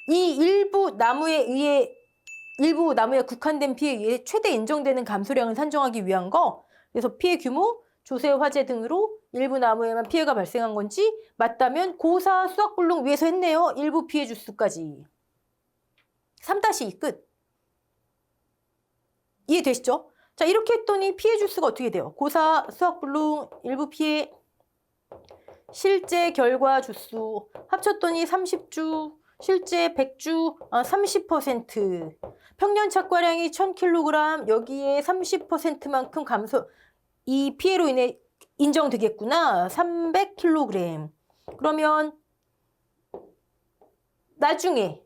이 일부 나무에 국한된 피해에 의해 최대 인정되는 감소량을 산정하기 위한 거. 그래서 피해 규모, 조세, 화재 등으로 일부 나무에만 피해가 발생한 건지 맞다면 고사, 수확불능 위해서 했네요. 일부 피해 주수까지. 3-2 끝. 이해되시죠? 자, 이렇게 했더니 피해 주수가 어떻게 돼요? 고사, 수확불능, 일부 피해, 실제 결과 주수 합쳤더니 30주, 실제 100주 30%. 평년 착과량이 1000kg, 여기에 30%만큼 감소, 이 피해로 인해 인정되겠구나. 300kg. 그러면 나중에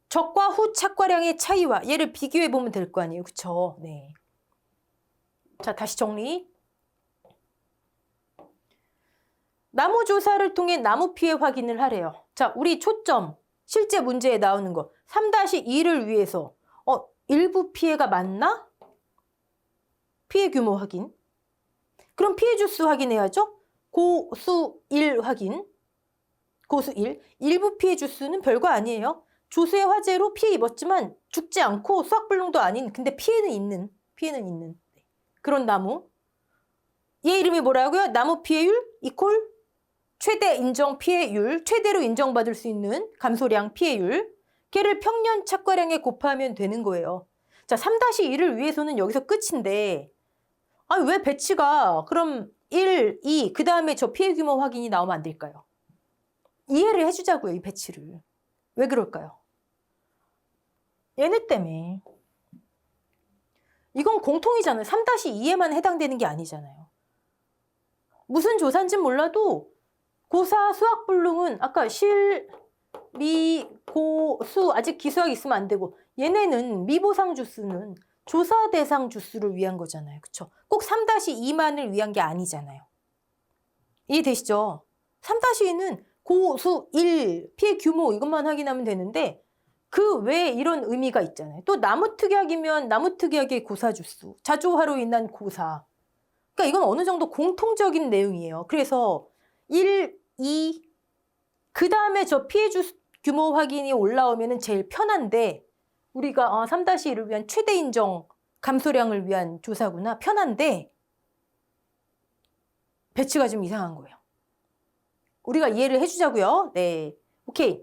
적과 후 착과량의 차이와 얘를 비교해 보면 될 거 아니에요. 그쵸? 네. 자, 다시 정리. 나무 조사를 통해 나무 피해 확인을 하래요. 자, 우리 초점, 실제 문제에 나오는 거 3-2를 위해서 일부 피해가 맞나? 피해 규모 확인. 그럼 피해 주수 확인해야죠. 고수 1 확인. 고수 1. 일부 피해 주수는 별거 아니에요. 조수의 화재로 피해 입었지만 죽지 않고 수확불능도 아닌 근데 피해는 있는 그런 나무. 얘 이름이 뭐라고요? 나무 피해율 이퀄 최대 인정 피해율, 최대로 인정받을 수 있는 감소량 피해율. 걔를 평년 착과량에 곱하면 되는 거예요. 자, 3-2를 위해서는 여기서 끝인데 왜 배치가 그럼 1, 2, 그 다음에 저 피해 규모 확인이 나오면 안 될까요? 이해를 해주자고요, 이 배치를. 왜 그럴까요? 얘네 때문에. 이건 공통이잖아요. 3-2에만 해당되는 게 아니잖아요. 무슨 조사인지는 몰라도 고사, 수확불능은 아까 실, 미, 고, 수 아직 기수학이 있으면 안 되고 얘네는 미보상 주수는 조사 대상 주수를 위한 거잖아요. 그쵸? 꼭 3-2만을 위한 게 아니잖아요. 이해되시죠? 3-2는 고수 1, 피해 규모 이것만 확인하면 되는데 그 외에 이런 의미가 있잖아요. 또 나무특약이면 나무특약의 고사 주수, 자조화로 인한 고사. 그러니까 이건 어느 정도 공통적인 내용이에요. 그래서 1, 2, 그 다음에 저 피해 주수 규모 확인이 올라오면 제일 편한데 우리가 3-1을 위한 최대 인정 감소량을 위한 조사구나. 편한데 배치가 좀 이상한 거예요. 우리가 이해를 해주자고요. 네, 오케이.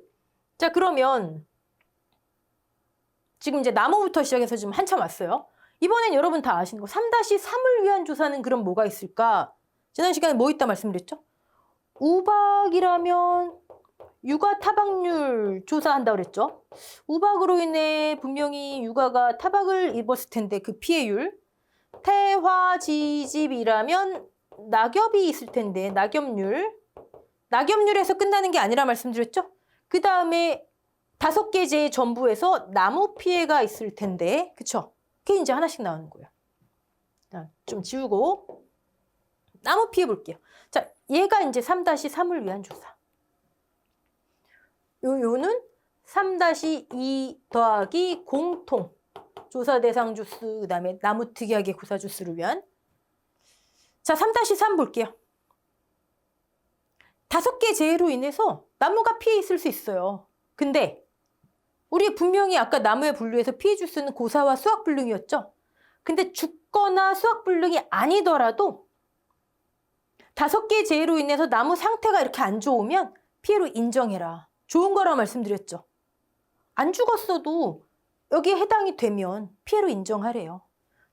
자, 그러면 지금 이제 나무부터 시작해서 지금 한참 왔어요. 이번엔 여러분 다 아시는 거 3-3을 위한 조사는 그럼 뭐가 있을까? 지난 시간에 뭐 있다 말씀드렸죠? 우박이라면 육아 타박률 조사한다고 그랬죠? 우박으로 인해 분명히 육아가 타박을 입었을 텐데 그 피해율. 태화지집이라면 낙엽이 있을 텐데 낙엽률. 낙엽률에서 끝나는 게 아니라 말씀드렸죠? 그 다음에 5개 제 전부에서 나무 피해가 있을 텐데, 그쵸? 그게 이제 하나씩 나오는 거예요. 자, 좀 지우고 나무 피해 볼게요. 자, 얘가 이제 3-3을 위한 조사. 요는 3-2 더하기 공통 조사 대상 주수, 그다음에 나무 특이하게 고사 주수를 위한. 자, 3-3 볼게요. 5개 재해로 인해서 나무가 피해 있을 수 있어요. 근데 우리 분명히 아까 나무에 분류해서 피해 주수는 고사와 수확불능이었죠. 근데 죽거나 수확불능이 아니더라도 5개 재해로 인해서 나무 상태가 이렇게 안 좋으면 피해로 인정해라. 좋은 거라고 말씀드렸죠. 안 죽었어도 여기에 해당이 되면 피해로 인정하래요.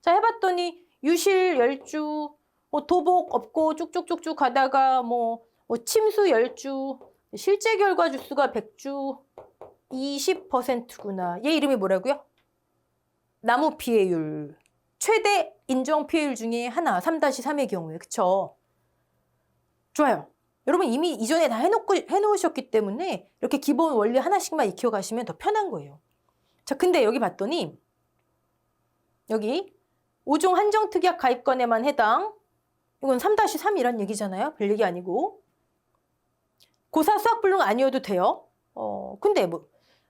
자, 해봤더니 유실 10주, 도복 없고 쭉쭉쭉쭉 가다가 침수 10주, 실제 결과 주수가 100주, 20%구나. 얘 이름이 뭐라고요? 나무 피해율. 최대 인정 피해율 중에 하나, 3-3의 경우에. 그쵸? 좋아요. 여러분 이미 이전에 다 해놓으셨기 때문에 이렇게 기본 원리 하나씩만 익혀가시면 더 편한 거예요. 자, 근데 여기 봤더니 여기 5종 한정특약 가입건에만 해당. 이건 3-3이란 얘기잖아요. 별 얘기 아니고. 고사 수확불능 아니어도 돼요. 근데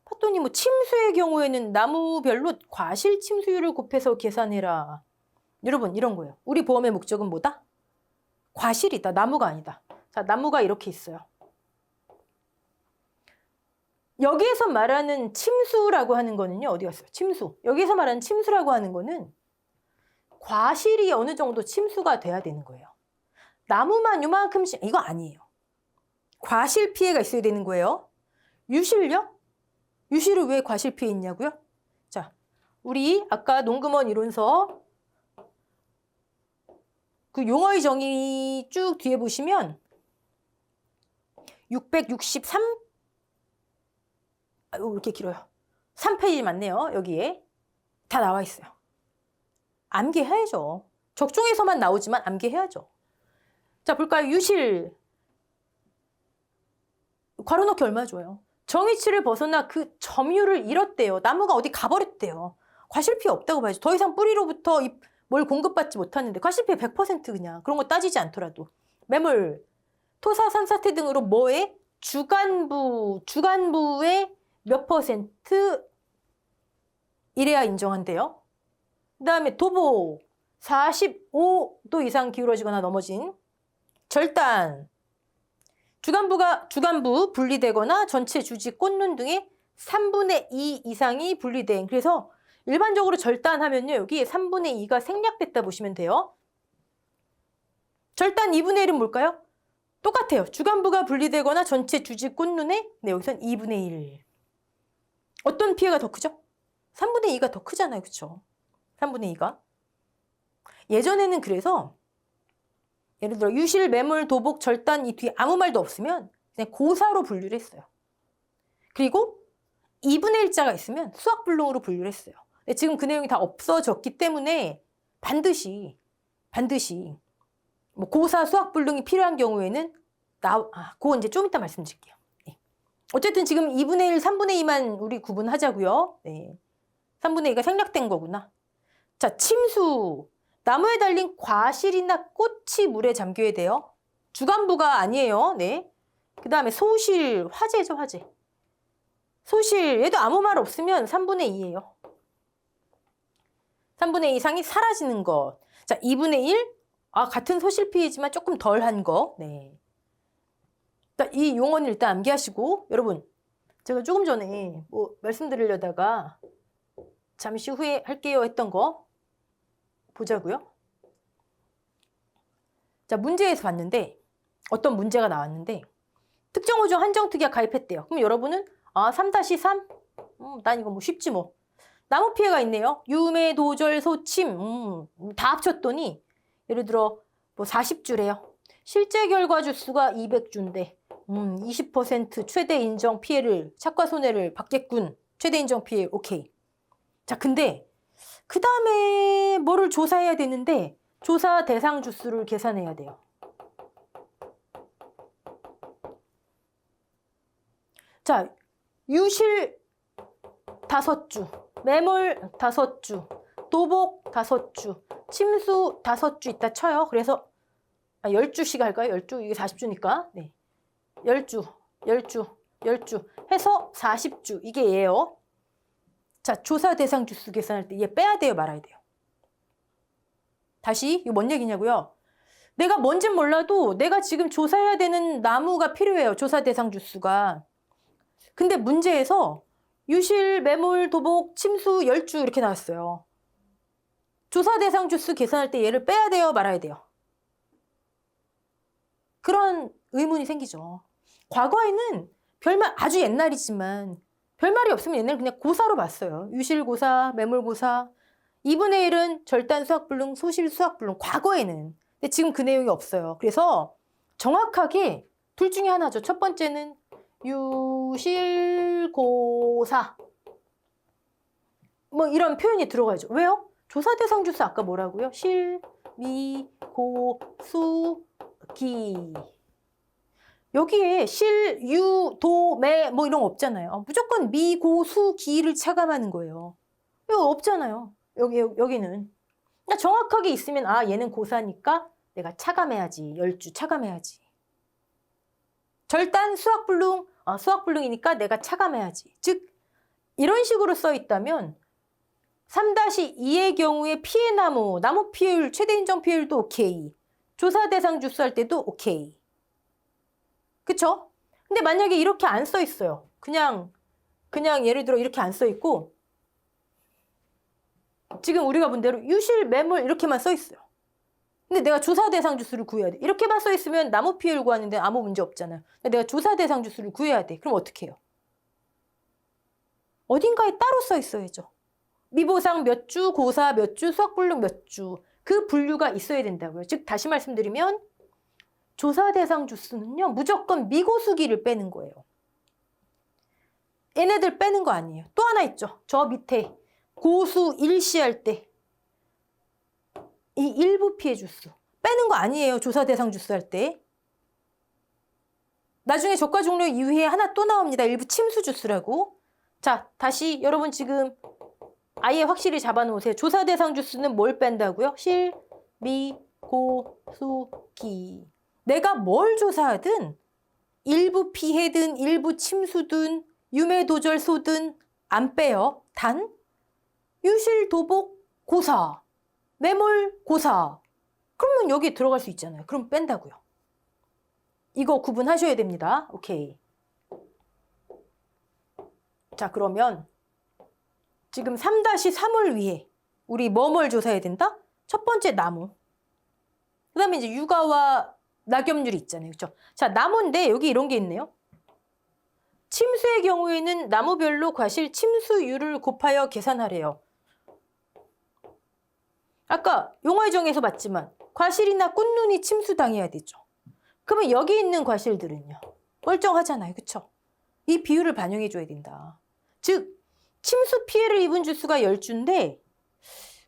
봤더니 침수의 경우에는 나무별로 과실 침수율을 곱해서 계산해라. 여러분 이런 거예요. 우리 보험의 목적은 뭐다? 과실이다. 나무가 아니다. 자, 나무가 이렇게 있어요. 여기에서 말하는 침수라고 하는 거는요. 어디 갔어요? 침수. 여기에서 말하는 침수라고 하는 거는 과실이 어느 정도 침수가 돼야 되는 거예요. 나무만 요만큼씩 이거 아니에요. 과실 피해가 있어야 되는 거예요. 유실요? 유실은 왜 과실 피해 있냐고요? 자, 우리 아까 농금원 이론서 그 용어의 정의 쭉 뒤에 보시면 663, 이렇게 길어요. 3페이지 맞네요. 여기에 다 나와 있어요. 암기해야죠. 적중에서만 나오지만 암기해야죠. 자, 볼까요? 유실 괄호 넣기 얼마 줘요? 정의치를 벗어나 그 점유를 잃었대요. 나무가 어디 가버렸대요. 과실피해 없다고 봐야죠. 더 이상 뿌리로부터 뭘 공급받지 못하는데 과실피해 100% 그냥 그런 거 따지지 않더라도 매물, 토사, 산사태 등으로 뭐에? 주간부의 몇 퍼센트 이래야 인정한대요. 그 다음에 도보 45도 이상 기울어지거나 넘어진 절단 주간부 분리되거나 전체 주지 꽃눈 등의 3분의 2 이상이 분리된. 그래서 일반적으로 절단하면요. 여기 3분의 2가 생략됐다 보시면 돼요. 절단 2분의 1은 뭘까요? 똑같아요. 주간부가 분리되거나 전체 주지 꽃눈의 여기선 2분의 1. 어떤 피해가 더 크죠? 3분의 2가 더 크잖아요. 그렇죠? 3분의 2가. 예전에는 그래서 예를 들어 유실, 매물, 도복, 절단 이 뒤에 아무 말도 없으면 그냥 고사로 분류를 했어요. 그리고 2분의 1자가 있으면 수확불능으로 분류를 했어요. 근데 지금 그 내용이 다 없어졌기 때문에 반드시 고사 수확불능이 필요한 경우에는 그거 이제 좀 이따 말씀드릴게요. 네. 어쨌든 지금 2분의 1, 3분의 2만 우리 구분하자고요. 네. 3분의 2가 생략된 거구나. 자, 침수. 나무에 달린 과실이나 꽃이 물에 잠겨야 돼요. 주간부가 아니에요. 네. 그 다음에 소실, 화재죠, 화재. 소실, 얘도 아무 말 없으면 3분의 2예요. 3분의 2 이상이 사라지는 것. 자, 2분의 1. 같은 소실 피해지만 조금 덜한 거. 네. 이 용어는 일단 암기하시고, 여러분, 제가 조금 전에 말씀드리려다가 잠시 후에 할게요 했던 거 보자고요. 자, 문제에서 봤는데 어떤 문제가 나왔는데 특정 5종 한정특약 가입했대요. 그럼 여러분은 3-3? 난 이거 쉽지 뭐. 나무 피해가 있네요. 유매, 도절, 소침 다 합쳤더니 예를 들어 40주래요. 실제 결과 주수가 200주인데 20% 최대 인정 피해를 착과 손해를 받겠군. 최대 인정 피해 오케이. 자, 근데 그 다음에 뭐를 조사해야 되는데 조사 대상 주수를 계산해야 돼요. 자, 유실 5주, 매몰 5주, 도복 5주, 침수 5주 있다 쳐요. 그래서 10주씩 할까요? 10주, 이게 40주니까. 네. 10주, 10주, 10주 해서 40주. 이게 얘예요. 자, 조사 대상 주수 계산할 때 얘 빼야 돼요, 말아야 돼요? 다시, 이거 뭔 얘기냐고요? 내가 뭔진 몰라도 내가 지금 조사해야 되는 나무가 필요해요. 조사 대상 주수가. 근데 문제에서 유실, 매몰, 도복, 침수, 10주 이렇게 나왔어요. 조사 대상 주수 계산할 때 얘를 빼야 돼요, 말아야 돼요? 그런 의문이 생기죠. 과거에는 별말, 아주 옛날이지만 별말이 없으면 옛날에 그냥 고사로 봤어요. 유실고사, 매몰고사, 2분의 1은 절단 수학불능, 소실 수학불능. 과거에는. 근데 지금 그 내용이 없어요. 그래서 정확하게 둘 중에 하나죠. 첫 번째는 유실고사. 뭐 이런 표현이 들어가야죠. 왜요? 조사대상 주수 아까 뭐라고요? 실, 미, 고, 수, 기. 여기에 실, 유, 도, 매 뭐 이런 거 없잖아요. 무조건 미, 고, 수, 기를 차감하는 거예요. 이거 없잖아요. 여기는. 그러니까 정확하게 있으면 얘는 고사니까 내가 차감해야지. 10주 차감해야지. 절단 수학불능, 수학불능이니까 내가 차감해야지. 즉 이런 식으로 써 있다면 3-2의 경우에 피해 나무 피해율, 최대 인정 피해율도 오케이. 조사 대상 주수할 때도 오케이. 그쵸? 근데 만약에 이렇게 안 써 있어요. 그냥 예를 들어 이렇게 안 써 있고 지금 우리가 본 대로 유실, 매몰 이렇게만 써 있어요. 근데 내가 조사 대상 주수를 구해야 돼. 이렇게만 써 있으면 나무 피해를 구하는데 아무 문제 없잖아요. 근데 내가 조사 대상 주수를 구해야 돼. 그럼 어떻게 해요? 어딘가에 따로 써 있어야죠. 미보상 몇 주, 고사 몇 주, 수학불능 몇 주. 그 분류가 있어야 된다고요. 즉 다시 말씀드리면 조사 대상 주수는요. 무조건 미고수기를 빼는 거예요. 얘네들 빼는 거 아니에요. 또 하나 있죠. 저 밑에 고수 일시할 때 이 일부 피해 주수 빼는 거 아니에요. 조사 대상 주수 할 때. 나중에 저가 종료 이후에 하나 또 나옵니다. 일부 침수 주수라고. 자, 다시 여러분 지금 아예 확실히 잡아놓으세요. 조사 대상 주수는 뭘 뺀다고요? 실, 미, 고, 수, 기. 내가 뭘 조사하든 일부 피해든 일부 침수든 유매도절소든 안 빼요. 단 유실, 도복, 고사, 매몰, 고사. 그러면 여기 들어갈 수 있잖아요. 그럼 뺀다고요. 이거 구분하셔야 됩니다. 오케이. 자, 그러면 지금 3-3을 위해 우리 뭐뭘 조사해야 된다? 첫 번째 나무. 그 다음에 이제 육아와 낙엽률이 있잖아요. 그렇죠? 자, 나무인데 여기 이런 게 있네요. 침수의 경우에는 나무별로 과실 침수율을 곱하여 계산하래요. 아까 용화정에서 봤지만 과실이나 꽃눈이 침수당해야 되죠. 그러면 여기 있는 과실들은요. 멀쩡하잖아요. 그렇죠? 이 비율을 반영해 줘야 된다. 즉 침수 피해를 입은 주수가 10주인데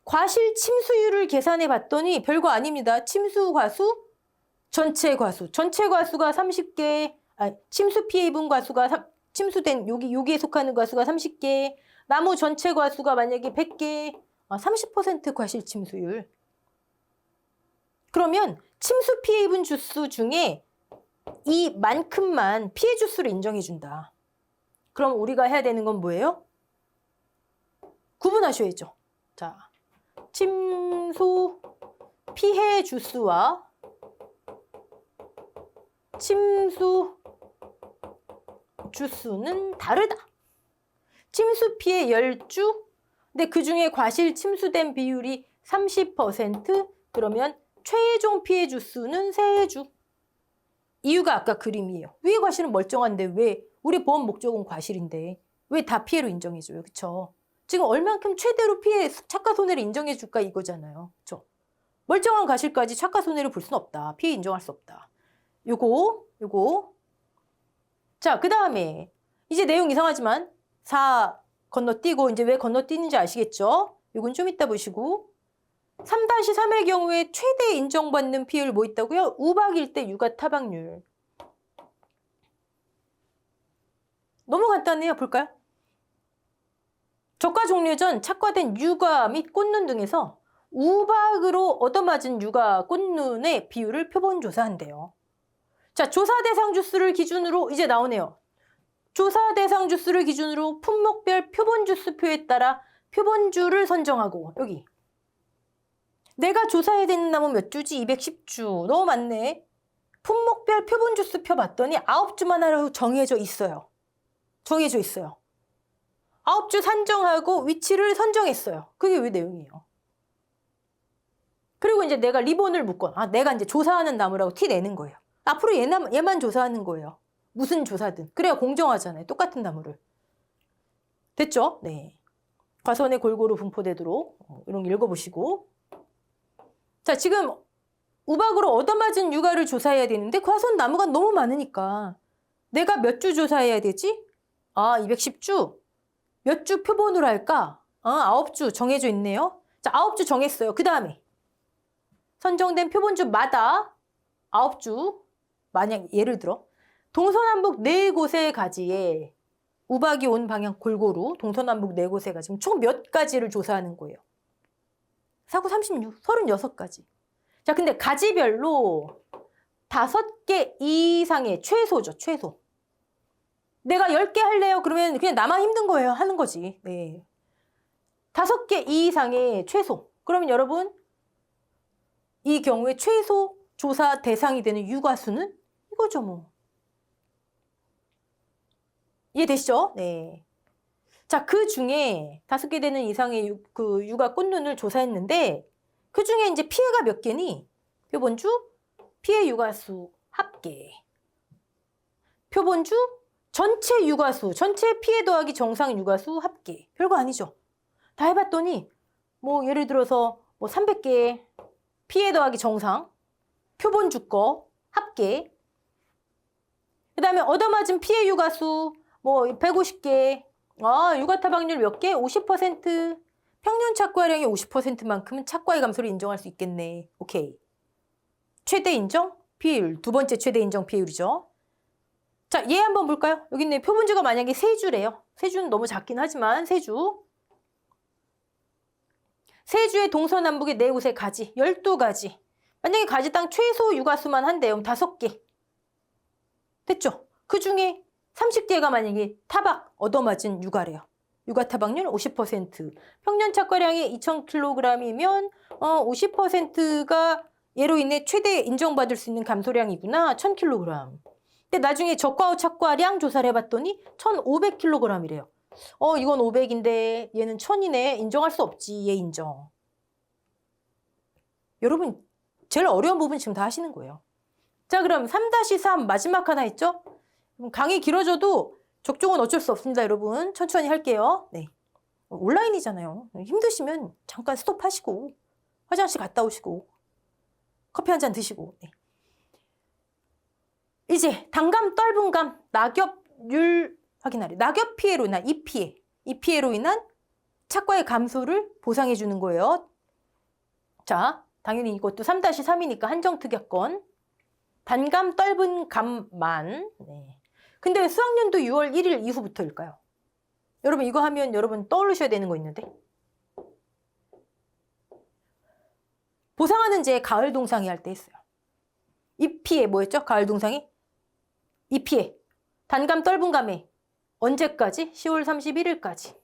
과실 침수율을 계산해 봤더니 별거 아닙니다. 침수 과수, 전체 과수. 전체 과수가 30개, 침수 피해 입은 과수가 침수된 여기에 속하는 과수가 30개, 나무 전체 과수가 만약에 100개, 30% 과실 침수율. 그러면 침수 피해 입은 주수 중에 이만큼만 피해 주수를 인정해 준다. 그럼 우리가 해야 되는 건 뭐예요? 구분하셔야죠. 자, 침수 피해 주수와 침수 주수는 다르다. 침수 피해 10주, 근데 그 중에 과실 침수된 비율이 30%, 그러면 최종 피해 주수는 3주. 이유가 아까 그림이에요. 위에 과실은 멀쩡한데 왜 우리 보험 목적은 과실인데 왜 다 피해로 인정해줘요? 그쵸? 지금 얼만큼 최대로 피해 착가 손해를 인정해줄까 이거잖아요. 그쵸? 멀쩡한 과실까지 착가 손해를 볼 수는 없다. 피해 인정할 수 없다. 요거. 자, 그 다음에 이제 내용 이상하지만 4 건너뛰고 이제 왜 건너뛰는지 아시겠죠? 요건 좀 이따 보시고 3-3의 경우에 최대 인정받는 피해율 뭐 있다고요? 우박일 때 육아 타박률. 너무 간단해요. 볼까요? 적과 종료 전 착과된 유가 및 꽃눈 등에서 우박으로 얻어맞은 유가 꽃눈의 비율을 표본 조사한대요. 자, 조사 대상 주수를 기준으로 이제 나오네요. 조사 대상 주수를 기준으로 품목별 표본 주수표에 따라 표본주를 선정하고, 여기 내가 조사해야 되는 나무 몇 주지? 210주. 너무 많네. 품목별 표본 주수표 봤더니 9주만 하라고 정해져 있어요. 정해져 있어요. 9주 산정하고 위치를 선정했어요. 그게 왜 내용이에요? 그리고 이제 내가 리본을 묶어. 내가 이제 조사하는 나무라고 티 내는 거예요. 앞으로 얘만 조사하는 거예요. 무슨 조사든. 그래야 공정하잖아요. 똑같은 나무를. 됐죠? 네. 과선에 골고루 분포되도록 이런 거 읽어보시고. 자, 지금 우박으로 얻어맞은 유가를 조사해야 되는데 과선 나무가 너무 많으니까 내가 몇 주 조사해야 되지? 210주. 몇 주 표본으로 할까? 9주 정해져 있네요. 자, 9주 정했어요. 그 다음에 선정된 표본주마다 9주, 만약 예를 들어 동서남북 4곳의 가지에 우박이 온 방향 골고루 동서남북 4곳의 가지, 총 몇 가지를 조사하는 거예요? 4, 9, 36, 36가지. 자, 근데 가지별로 5개 이상의 최소죠, 최소. 내가 10개 할래요? 그러면 그냥 나만 힘든 거예요. 하는 거지. 네. 5개 이상의 최소. 그러면 여러분, 이 경우에 최소 조사 대상이 되는 유가수는 이거죠, 뭐. 이해되시죠? 네. 자, 그 중에 5개 되는 이상의 유가 꽃눈을 조사했는데, 그 중에 이제 피해가 몇 개니? 표본주, 피해 유가수 합계. 표본주, 전체 유가수, 전체 피해 더하기 정상 유가수 합계. 별거 아니죠. 다 해봤더니, 뭐, 예를 들어서, 300개 피해 더하기 정상, 표본주 거 합계. 그 다음에 얻어맞은 피해 유가수, 150개. 유가타박률 몇 개? 50%. 평균 착과량의 50%만큼은 착과의 감소를 인정할 수 있겠네. 오케이. 최대 인정 피해율. 두 번째 최대 인정 피해율이죠. 자, 얘 한번 볼까요? 여기 있네. 표본주가 만약에 3주래요. 3주는 너무 작긴 하지만 3주. 3주의 동서남북의 4곳의 가지. 12가지. 만약에 가지당 최소 유가수만 한대요. 5개. 됐죠? 그 중에 30개가 만약에 타박 얻어맞은 유가래요. 유가 타박률 50%. 평년 착과량이 2,000kg이면 50%가 얘로 인해 최대 인정받을 수 있는 감소량이구나. 1,000kg. 근데 나중에 적과 후 착과량 조사를 해봤더니 1,500kg이래요. 이건 500인데 얘는 1,000이네. 인정할 수 없지. 얘 인정. 여러분 제일 어려운 부분 지금 다 하시는 거예요. 자, 그럼 3-3 마지막 하나 있죠? 강의 길어져도 적중은 어쩔 수 없습니다, 여러분. 천천히 할게요. 네. 온라인이잖아요. 힘드시면 잠깐 스톱하시고 화장실 갔다 오시고 커피 한 잔 드시고. 네. 이제 단감, 떫은감, 낙엽률 확인하래. 낙엽 피해로 인한 이 피해로 인한 착과의 감소를 보상해 주는 거예요. 자, 당연히 이것도 3-3이니까 한정특약권. 단감, 떫은감만. 네. 근데 왜 수학연도 6월 1일 이후부터일까요? 여러분 이거 하면 여러분 떠올리셔야 되는 거 있는데. 보상하는 제 가을 동상이 할 때 했어요. 이 피해 뭐였죠? 가을 동상이? 이 피해. 단감, 떫은감에 언제까지? 10월 31일까지.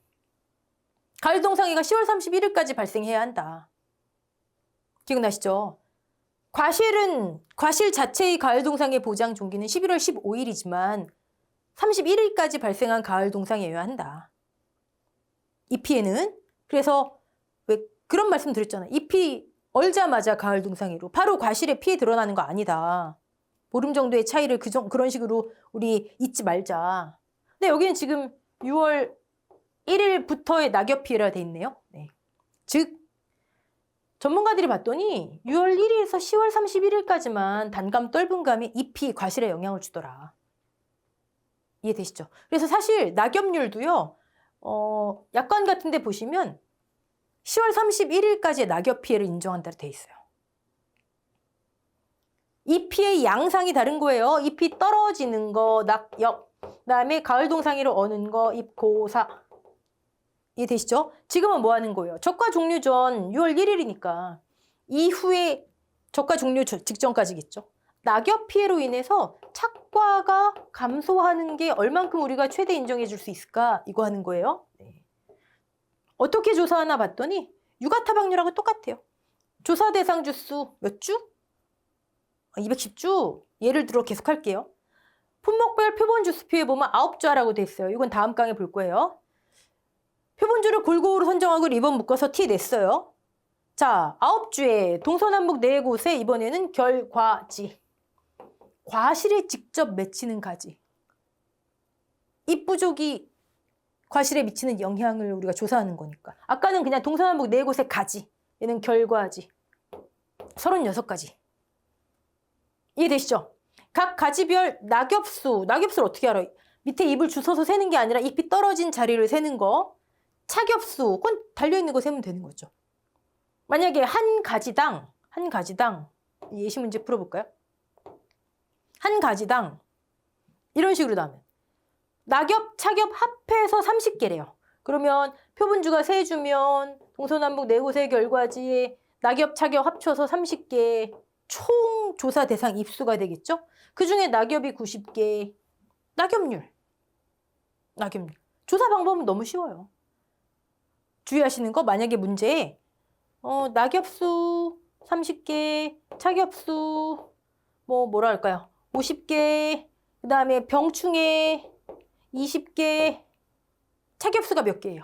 가을 동상이가 10월 31일까지 발생해야 한다. 기억나시죠? 과실 자체의 가을 동상의 보장 종기는 11월 15일이지만 31일까지 발생한 가을 동상이어야 한다. 이 피해는 그래서 왜 그런 말씀 드렸잖아요. 잎이 얼자마자 가을 동상이로 바로 과실에 피해 드러나는 거 아니다. 보름 정도의 차이를 그런 식으로 우리 잊지 말자. 근데 여기는 지금 6월 1일부터의 낙엽 피해라 돼 있네요. 네. 즉 전문가들이 봤더니 6월 1일에서 10월 31일까지만 단감, 떫은감이 잎이 과실에 영향을 주더라. 이해되시죠? 그래서 사실 낙엽률도요. 약관 같은 데 보시면 10월 31일까지의 낙엽 피해를 인정한다고 돼 있어요. 잎의 양상이 다른 거예요. 잎이 떨어지는 거, 낙엽. 그다음에 가을 동상이를 어는 거, 잎고사. 이해되시죠? 지금은 뭐 하는 거예요? 저가 종료 전 6월 1일이니까 이후에 저가 종료 직전까지겠죠. 낙엽 피해로 인해서 착과가 감소하는 게 얼만큼 우리가 최대 인정해 줄 수 있을까? 이거 하는 거예요. 네. 어떻게 조사하나 봤더니 유가타박률하고 똑같아요. 조사 대상 주수 몇 주? 210주. 예를 들어 계속 할게요. 품목별 표본 주수 피해 보면 9주라고 돼 있어요. 이건 다음 강에 볼 거예요. 표본주를 골고루 선정하고 리본 묶어서 티 냈어요. 자, 9주에 동서남북 4곳에 이번에는 결과지. 과실에 직접 맺히는 가지. 이 부족이 과실에 미치는 영향을 우리가 조사하는 거니까. 아까는 그냥 동서남북 4곳의 가지. 얘는 결과지. 36가지. 이해되시죠? 각 가지별 낙엽수. 낙엽수를 어떻게 알아? 밑에 잎을 주워서 세는 게 아니라 잎이 떨어진 자리를 세는 거. 착엽수. 그건 달려있는 거 세면 되는 거죠. 만약에 한 가지당 예시 문제 풀어볼까요? 한 가지당 이런 식으로 나오면 낙엽, 착엽 합해서 30개래요. 그러면 표본주가 3주면 동서남북 4곳의 결과지에 낙엽, 착엽 합쳐서 30개 총 조사 대상 입수가 되겠죠? 그 중에 낙엽이 90개. 낙엽률. 조사 방법은 너무 쉬워요. 주의하시는 거 만약에 문제에 낙엽수 30개, 착엽수 뭐라 할까요? 50개, 그 다음에 병충해 20개, 착엽수가 몇 개예요?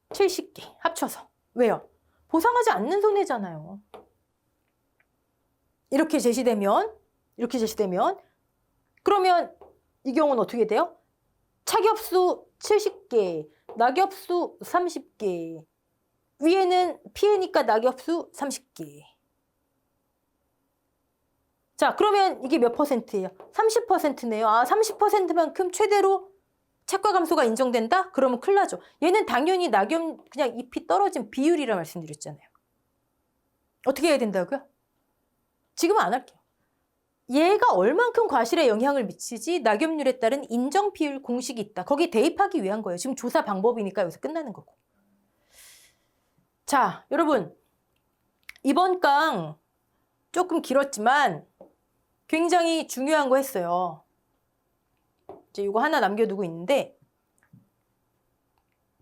70개 합쳐서. 왜요? 보상하지 않는 손해잖아요. 이렇게 제시되면 그러면 이 경우는 어떻게 돼요? 착엽수 70개, 낙엽수 30개. 위에는 피해니까 낙엽수 30개. 자, 그러면 이게 몇 퍼센트예요? 30%네요. 아, 30%만큼 최대로 착과 감소가 인정된다? 그러면 큰일 나죠. 얘는 당연히 낙엽 그냥 잎이 떨어진 비율이라 말씀드렸잖아요. 어떻게 해야 된다고요? 지금은 안 할게요. 얘가 얼만큼 과실에 영향을 미치지 낙엽률에 따른 인정 비율 공식이 있다. 거기 대입하기 위한 거예요. 지금 조사 방법이니까 여기서 끝나는 거고. 자, 여러분. 이번 강 조금 길었지만 굉장히 중요한 거 했어요. 이제 이거 하나 남겨두고 있는데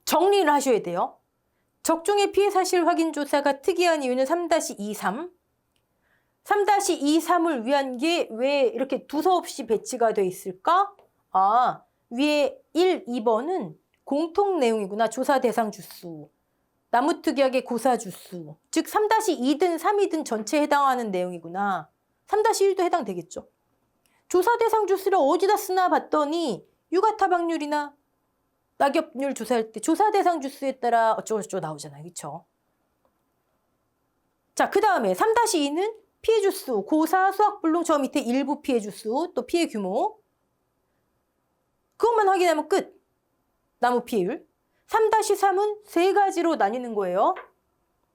정리를 하셔야 돼요. 적중의 피해 사실 확인 조사가 특이한 이유는 3-23. 3-23을 위한 게 왜 이렇게 두서없이 배치가 돼 있을까? 아, 위에 1, 2번은 공통 내용이구나. 조사 대상 주수. 나무특약의 고사 주수. 즉 3-2든 3이든 전체에 해당하는 내용이구나. 3-1도 해당되겠죠. 조사 대상 주수를 어디다 쓰나 봤더니 유가타박률이나 낙엽률 조사할 때 조사 대상 주수에 따라 어쩌고저쩌고 나오잖아요. 그렇죠? 자, 그 다음에 3-2는 피해 주수, 고사, 수학불능, 저 밑에 일부 피해 주수, 또 피해 규모. 그것만 확인하면 끝. 나무 피해율. 3-3은 3가지로 나뉘는 거예요.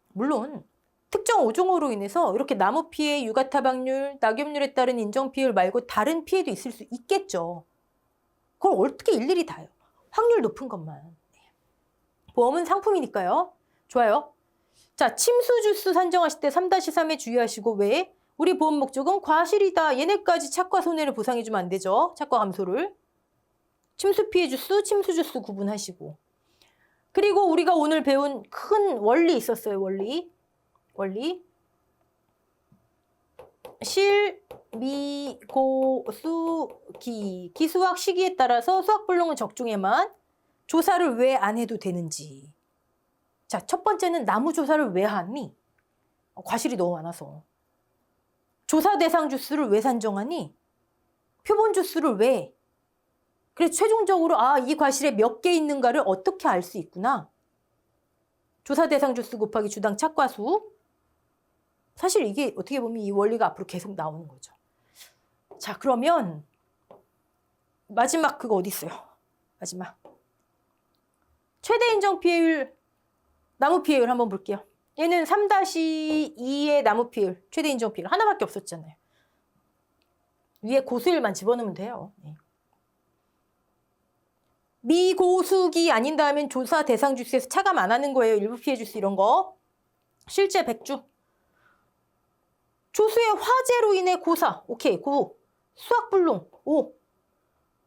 물론 특정 어종으로 인해서 이렇게 나무 피해, 유가타박률, 낙엽률에 따른 인정 피해율 말고 다른 피해도 있을 수 있겠죠. 그걸 어떻게 일일이 다요? 확률 높은 것만. 보험은 상품이니까요. 좋아요. 자, 침수 주수 산정하실 때 3-3에 주의하시고 왜? 우리 보험 목적은 과실이다. 얘네까지 착과 손해를 보상해주면 안 되죠. 착과 감소를. 침수 피해 주수, 침수 주수 구분하시고. 그리고 우리가 오늘 배운 큰 원리 있었어요. 원리. 실, 미, 고, 수, 기. 기수학 시기에 따라서 수학불능은 적중에만 조사를 왜 안 해도 되는지. 자, 첫 번째는 나무 조사를 왜 하니? 과실이 너무 많아서. 조사 대상 주수를 왜 산정하니? 표본 주수를 왜? 그래서 최종적으로 이 과실에 몇 개 있는가를 어떻게 알 수 있구나. 조사 대상 주수 곱하기 주당 착과수. 사실 이게 어떻게 보면 이 원리가 앞으로 계속 나오는 거죠. 자, 그러면 마지막 그거 어디 있어요? 마지막. 최대 인정 피해율, 나무 피해율 한번 볼게요. 얘는 3-2의 나무 피해율, 최대 인정 피해율 하나밖에 없었잖아요. 위에 고수율만 집어넣으면 돼요. 네. 미고수기 아닌 다음엔 조사 대상 주수에서 차감 안 하는 거예요. 일부 피해 주수 이런 거. 실제 100주. 조수의 화재로 인해 고사. 오케이. 고. 수학불능. 오.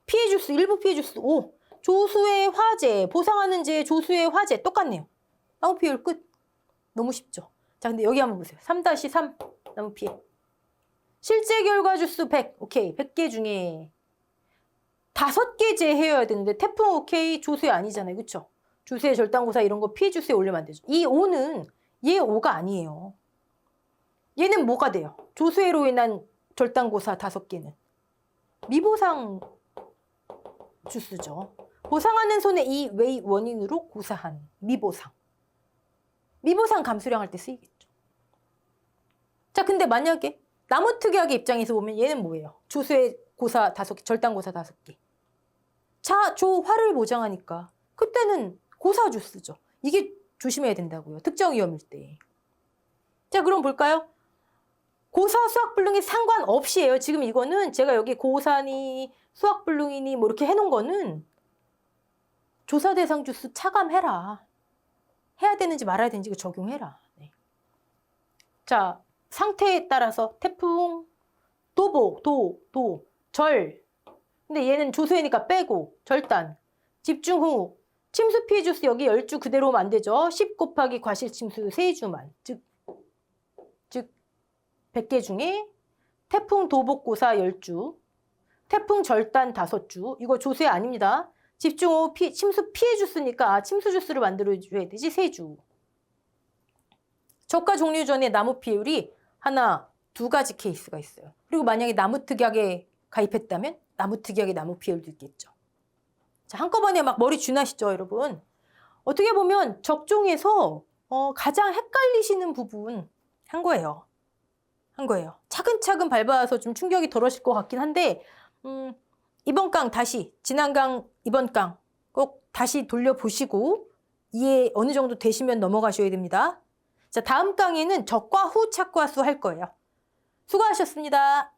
피해 주수. 일부 피해 주수. 오. 조수의 화재. 보상하는 제 조수의 화재. 똑같네요. 나무 피해율 끝. 너무 쉽죠. 자, 근데 여기 한번 보세요. 3-3 나무 피해. 실제 결과 주수 100. 오케이. 100개 중에 5개 제외해야 되는데 태풍 오케이 조수의 아니잖아요. 그쵸? 조수의 절단고사 이런 거 피해 주수에 올리면 안 되죠. 이 5는 얘 5가 아니에요. 얘는 뭐가 돼요? 조수해로 인한 절단고사 5개는 미보상 주수죠. 보상하는 손해 이 외의 원인으로 고사한 미보상. 미보상 감수령 할 때 쓰이겠죠. 자, 근데 만약에 나무특약의 입장에서 보면 얘는 뭐예요? 조수의 고사 5개, 절단고사 5개. 자, 조, 화를 보장하니까 그때는 고사주 쓰죠. 이게 조심해야 된다고요. 특정 위험일 때. 자, 그럼 볼까요? 고사 수학불능이 상관없이에요. 지금 이거는 제가 여기 고사니 수학불능이니 뭐 이렇게 해놓은 거는 조사 대상 주수 차감해라. 해야 되는지 말아야 되는지 적용해라. 네. 자, 상태에 따라서 태풍, 절. 근데 얘는 조수해니까 빼고 절단, 집중 후, 침수 피해 주수 여기 10주 그대로 오면 안 되죠. 10 곱하기 과실 침수 3주만. 즉 100개 중에 태풍 도복고사 10주, 태풍 절단 5주. 이거 조수해 아닙니다. 집중 후 침수 피해 주수니까 침수 주수를 만들어줘야 되지 3주. 저가 종료 전에 나무 피해율이 하나, 2가지 케이스가 있어요. 그리고 만약에 나무특약에 가입했다면 나무특약의 나무 피해율도 있겠죠. 자, 한꺼번에 막 머리 쥐나시죠, 여러분? 어떻게 보면 적종에서 가장 헷갈리시는 부분 한 거예요. 차근차근 밟아서 좀 충격이 덜하실 것 같긴 한데 이번 강 다시, 지난 강, 이번 강 꼭 다시 돌려보시고 이해 어느 정도 되시면 넘어가셔야 됩니다. 자, 다음 강의는 적과 후 착과수 할 거예요. 수고하셨습니다.